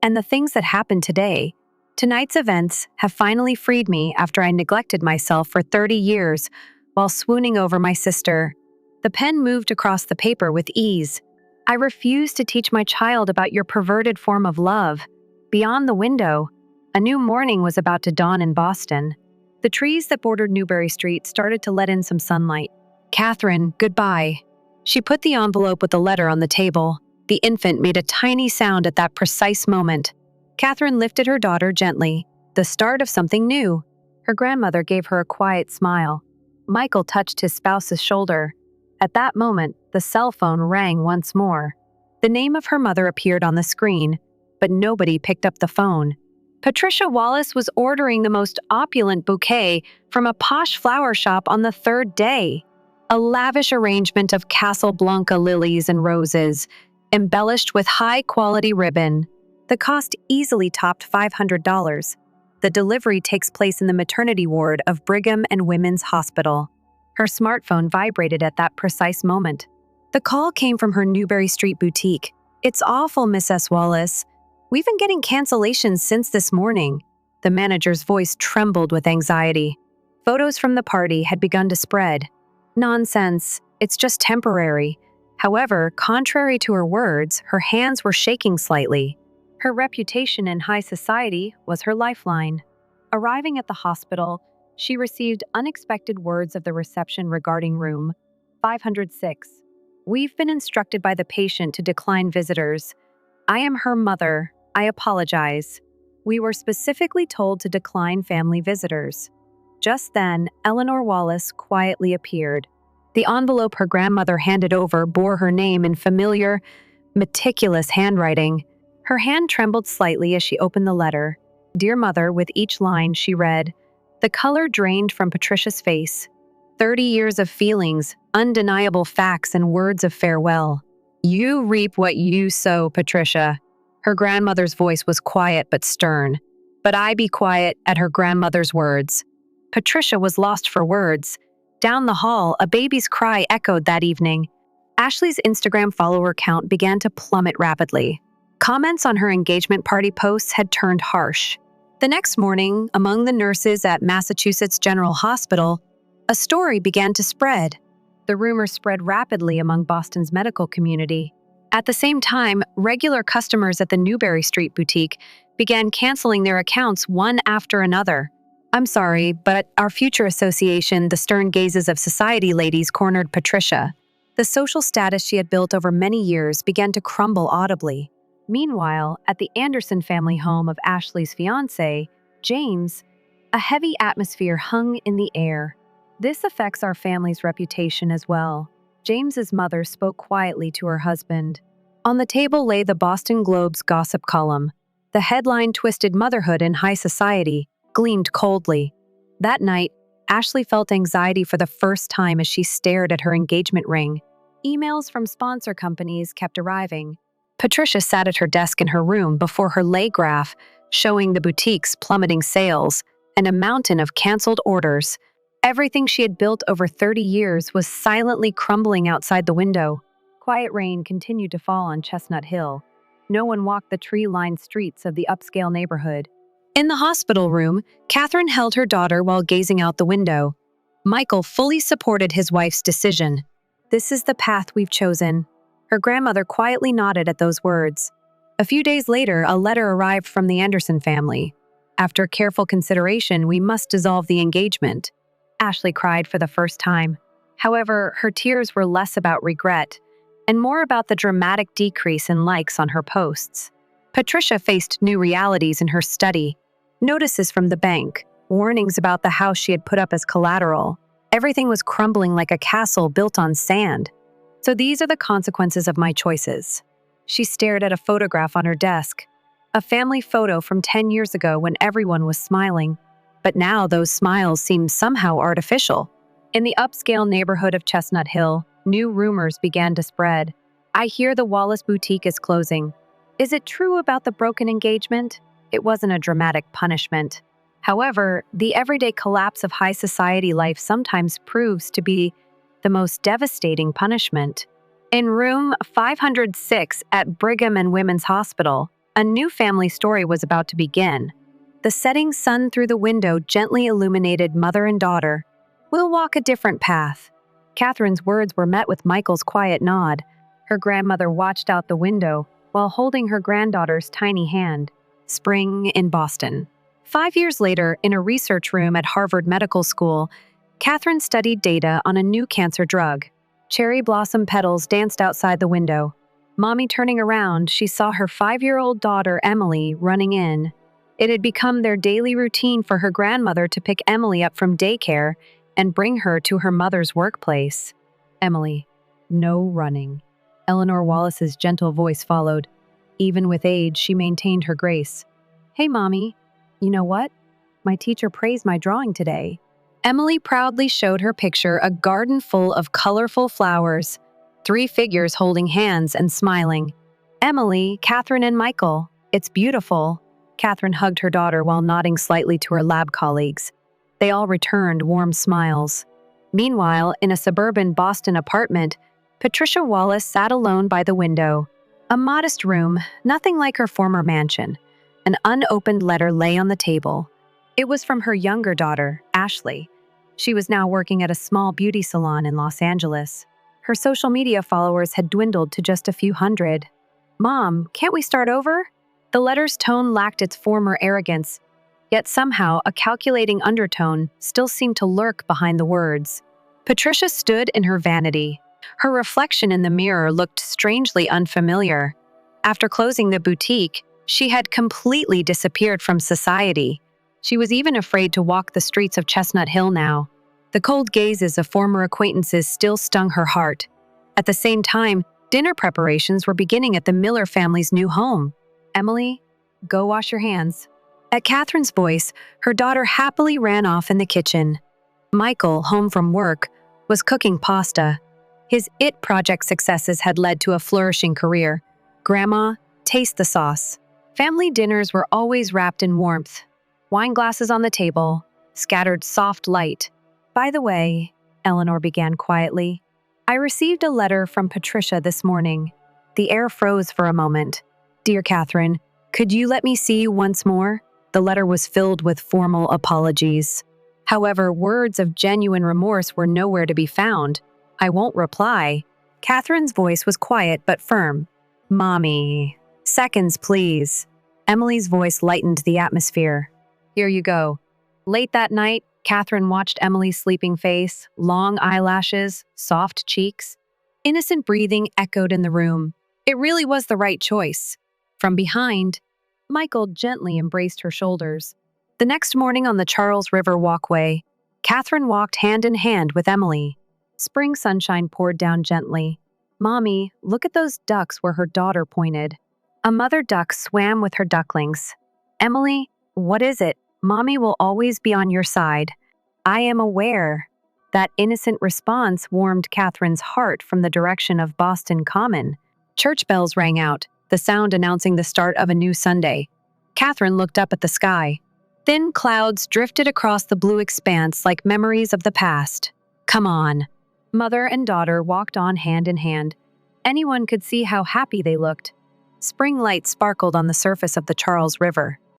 S1: and the things that happened today. Tonight's events have finally freed me after I neglected myself for 30 years while swooning over my sister. The pen moved across the paper with ease. I refuse to teach my child about your perverted form of love. Beyond the window, a new morning was about to dawn in Boston. The trees that bordered Newbury Street started to let in some sunlight. Catherine, goodbye. She put the envelope with the letter on the table. The infant made a tiny sound at that precise moment. Catherine lifted her daughter gently. the start of something new. Her grandmother gave her a quiet smile. Michael touched his spouse's shoulder. At that moment, the cell phone rang once more. The name of her mother appeared on the screen, but nobody picked up the phone. Patricia Wallace was ordering the most opulent bouquet from a posh flower shop on the third day. A lavish arrangement of Casablanca lilies and roses, embellished with high-quality ribbon. The cost easily topped $500. The delivery takes place in the maternity ward of Brigham and Women's Hospital. Her smartphone vibrated at that precise moment. The call came from her Newbury Street boutique. "It's awful, Miss S. Wallace. We've been getting cancellations since this morning." The manager's voice trembled with anxiety. Photos from the party had begun to spread. "Nonsense. It's just temporary." However, contrary to her words, her hands were shaking slightly. Her reputation in high society was her lifeline. Arriving at the hospital, she received unexpected words of the reception regarding room 506. "We've been instructed by the patient to decline visitors. I am her mother. I apologize. We were specifically told to decline family visitors." Just then, Eleanor Wallace quietly appeared. The envelope her grandmother handed over bore her name in familiar, meticulous handwriting. Her hand trembled slightly as she opened the letter. "Dear Mother," with each line she read. The color drained from Patricia's face. 30 years of feelings, undeniable facts, and words of farewell. "You reap what you sow, Patricia." Her grandmother's voice was quiet but stern. But I be quiet at her grandmother's words. Patricia was lost for words. Down the hall, a baby's cry echoed that evening. Ashley's Instagram follower count began to plummet rapidly. Comments on her engagement party posts had turned harsh. The next morning, among the nurses at Massachusetts General Hospital, a story began to spread. The rumor spread rapidly among Boston's medical community. At the same time, regular customers at the Newbury Street boutique began canceling their accounts one after another. "I'm sorry, but our future association, the stern gazes of society ladies," cornered Patricia. The social status she had built over many years began to crumble audibly. Meanwhile, at the Anderson family home of Ashley's fiancé, James, a heavy atmosphere hung in the air. "This affects our family's reputation as well." James's mother spoke quietly to her husband. On the table lay the Boston Globe's gossip column. The headline, "Twisted Motherhood in High Society," gleamed coldly. That night, Ashley felt anxiety for the first time as she stared at her engagement ring. Emails from sponsor companies kept arriving. Patricia sat at her desk in her room before her lay graph, showing the boutique's plummeting sales and a mountain of canceled orders. Everything she had built over 30 years was silently crumbling outside the window. Quiet rain continued to fall on Chestnut Hill. No one walked the tree-lined streets of the upscale neighborhood. In the hospital room, Catherine held her daughter while gazing out the window. Michael fully supported his wife's decision. "This is the path we've chosen." Her grandmother quietly nodded at those words. A few days later, a letter arrived from the Anderson family. "After careful consideration, we must dissolve the engagement." Ashley cried for the first time. However, her tears were less about regret and more about the dramatic decrease in likes on her posts. Patricia faced new realities in her study. Notices from the bank, warnings about the house she had put up as collateral. Everything was crumbling like a castle built on sand. "So these are the consequences of my choices." She stared at a photograph on her desk. A family photo from 10 years ago when everyone was smiling. But now those smiles seemed somehow artificial. In the upscale neighborhood of Chestnut Hill, new rumors began to spread. "I hear the Wallace boutique is closing. Is it true about the broken engagement?" It wasn't a dramatic punishment. However, the everyday collapse of high society life sometimes proves to be the most devastating punishment. In room 506 at Brigham and Women's Hospital, a new family story was about to begin. The setting sun through the window gently illuminated mother and daughter. "We'll walk a different path." Catherine's words were met with Michael's quiet nod. Her grandmother watched out the window while holding her granddaughter's tiny hand. Spring in Boston. 5 years later, in a research room at Harvard Medical School, Catherine studied data on a new cancer drug. Cherry blossom petals danced outside the window. Mommy turning around, she saw her 5-year-old daughter, Emily, running in. It had become their daily routine for her grandmother to pick Emily up from daycare and bring her to her mother's workplace. Emily, no running. Eleanor Wallace's gentle voice followed. Even with age, she maintained her grace. Hey, Mommy. You know what? My teacher praised my drawing today. Emily proudly showed her picture a garden full of colorful flowers, 3 figures holding hands and smiling. Emily, Catherine, and Michael. It's beautiful. Catherine hugged her daughter while nodding slightly to her lab colleagues. They all returned warm smiles. Meanwhile, in a suburban Boston apartment, Patricia Wallace sat alone by the window. A modest room, nothing like her former mansion. An unopened letter lay on the table. It was from her younger daughter, Ashley. She was now working at a small beauty salon in Los Angeles. Her social media followers had dwindled to just a few hundred. Mom, can't we start over? The letter's tone lacked its former arrogance, yet somehow a calculating undertone still seemed to lurk behind the words. Patricia stood in her vanity. Her reflection in the mirror looked strangely unfamiliar. After closing the boutique, she had completely disappeared from society. She was even afraid to walk the streets of Chestnut Hill now. The cold gazes of former acquaintances still stung her heart. At the same time, dinner preparations were beginning at the Miller family's new home. Emily, go wash your hands. At Catherine's voice, her daughter happily ran off in the kitchen. Michael, home from work, was cooking pasta. His IT project successes had led to a flourishing career. Grandma, taste the sauce. Family dinners were always wrapped in warmth. Wine glasses on the table, scattered soft light. By the way, Eleanor began quietly, I received a letter from Patricia this morning. The air froze for a moment. Dear Catherine, could you let me see you once more? The letter was filled with formal apologies. However, words of genuine remorse were nowhere to be found. I won't reply. Catherine's voice was quiet but firm. Mommy. Seconds, please. Emily's voice lightened the atmosphere. Here you go. Late that night, Catherine watched Emily's sleeping face, long eyelashes, soft cheeks. Innocent breathing echoed in the room. It really was the right choice. From behind, Michael gently embraced her shoulders. The next morning on the Charles River walkway, Catherine walked hand in hand with Emily. Spring sunshine poured down gently. Mommy, look at those ducks where her daughter pointed. A mother duck swam with her ducklings. Emily, what is it? Mommy will always be on your side. I am aware. That innocent response warmed Catherine's heart from the direction of Boston Common. Church bells rang out, the sound announcing the start of a new Sunday. Catherine looked up at the sky. Thin clouds drifted across the blue expanse like memories of the past. Come on. Mother and daughter walked on hand in hand. Anyone could see how happy they looked. Spring light sparkled on the surface of the Charles River.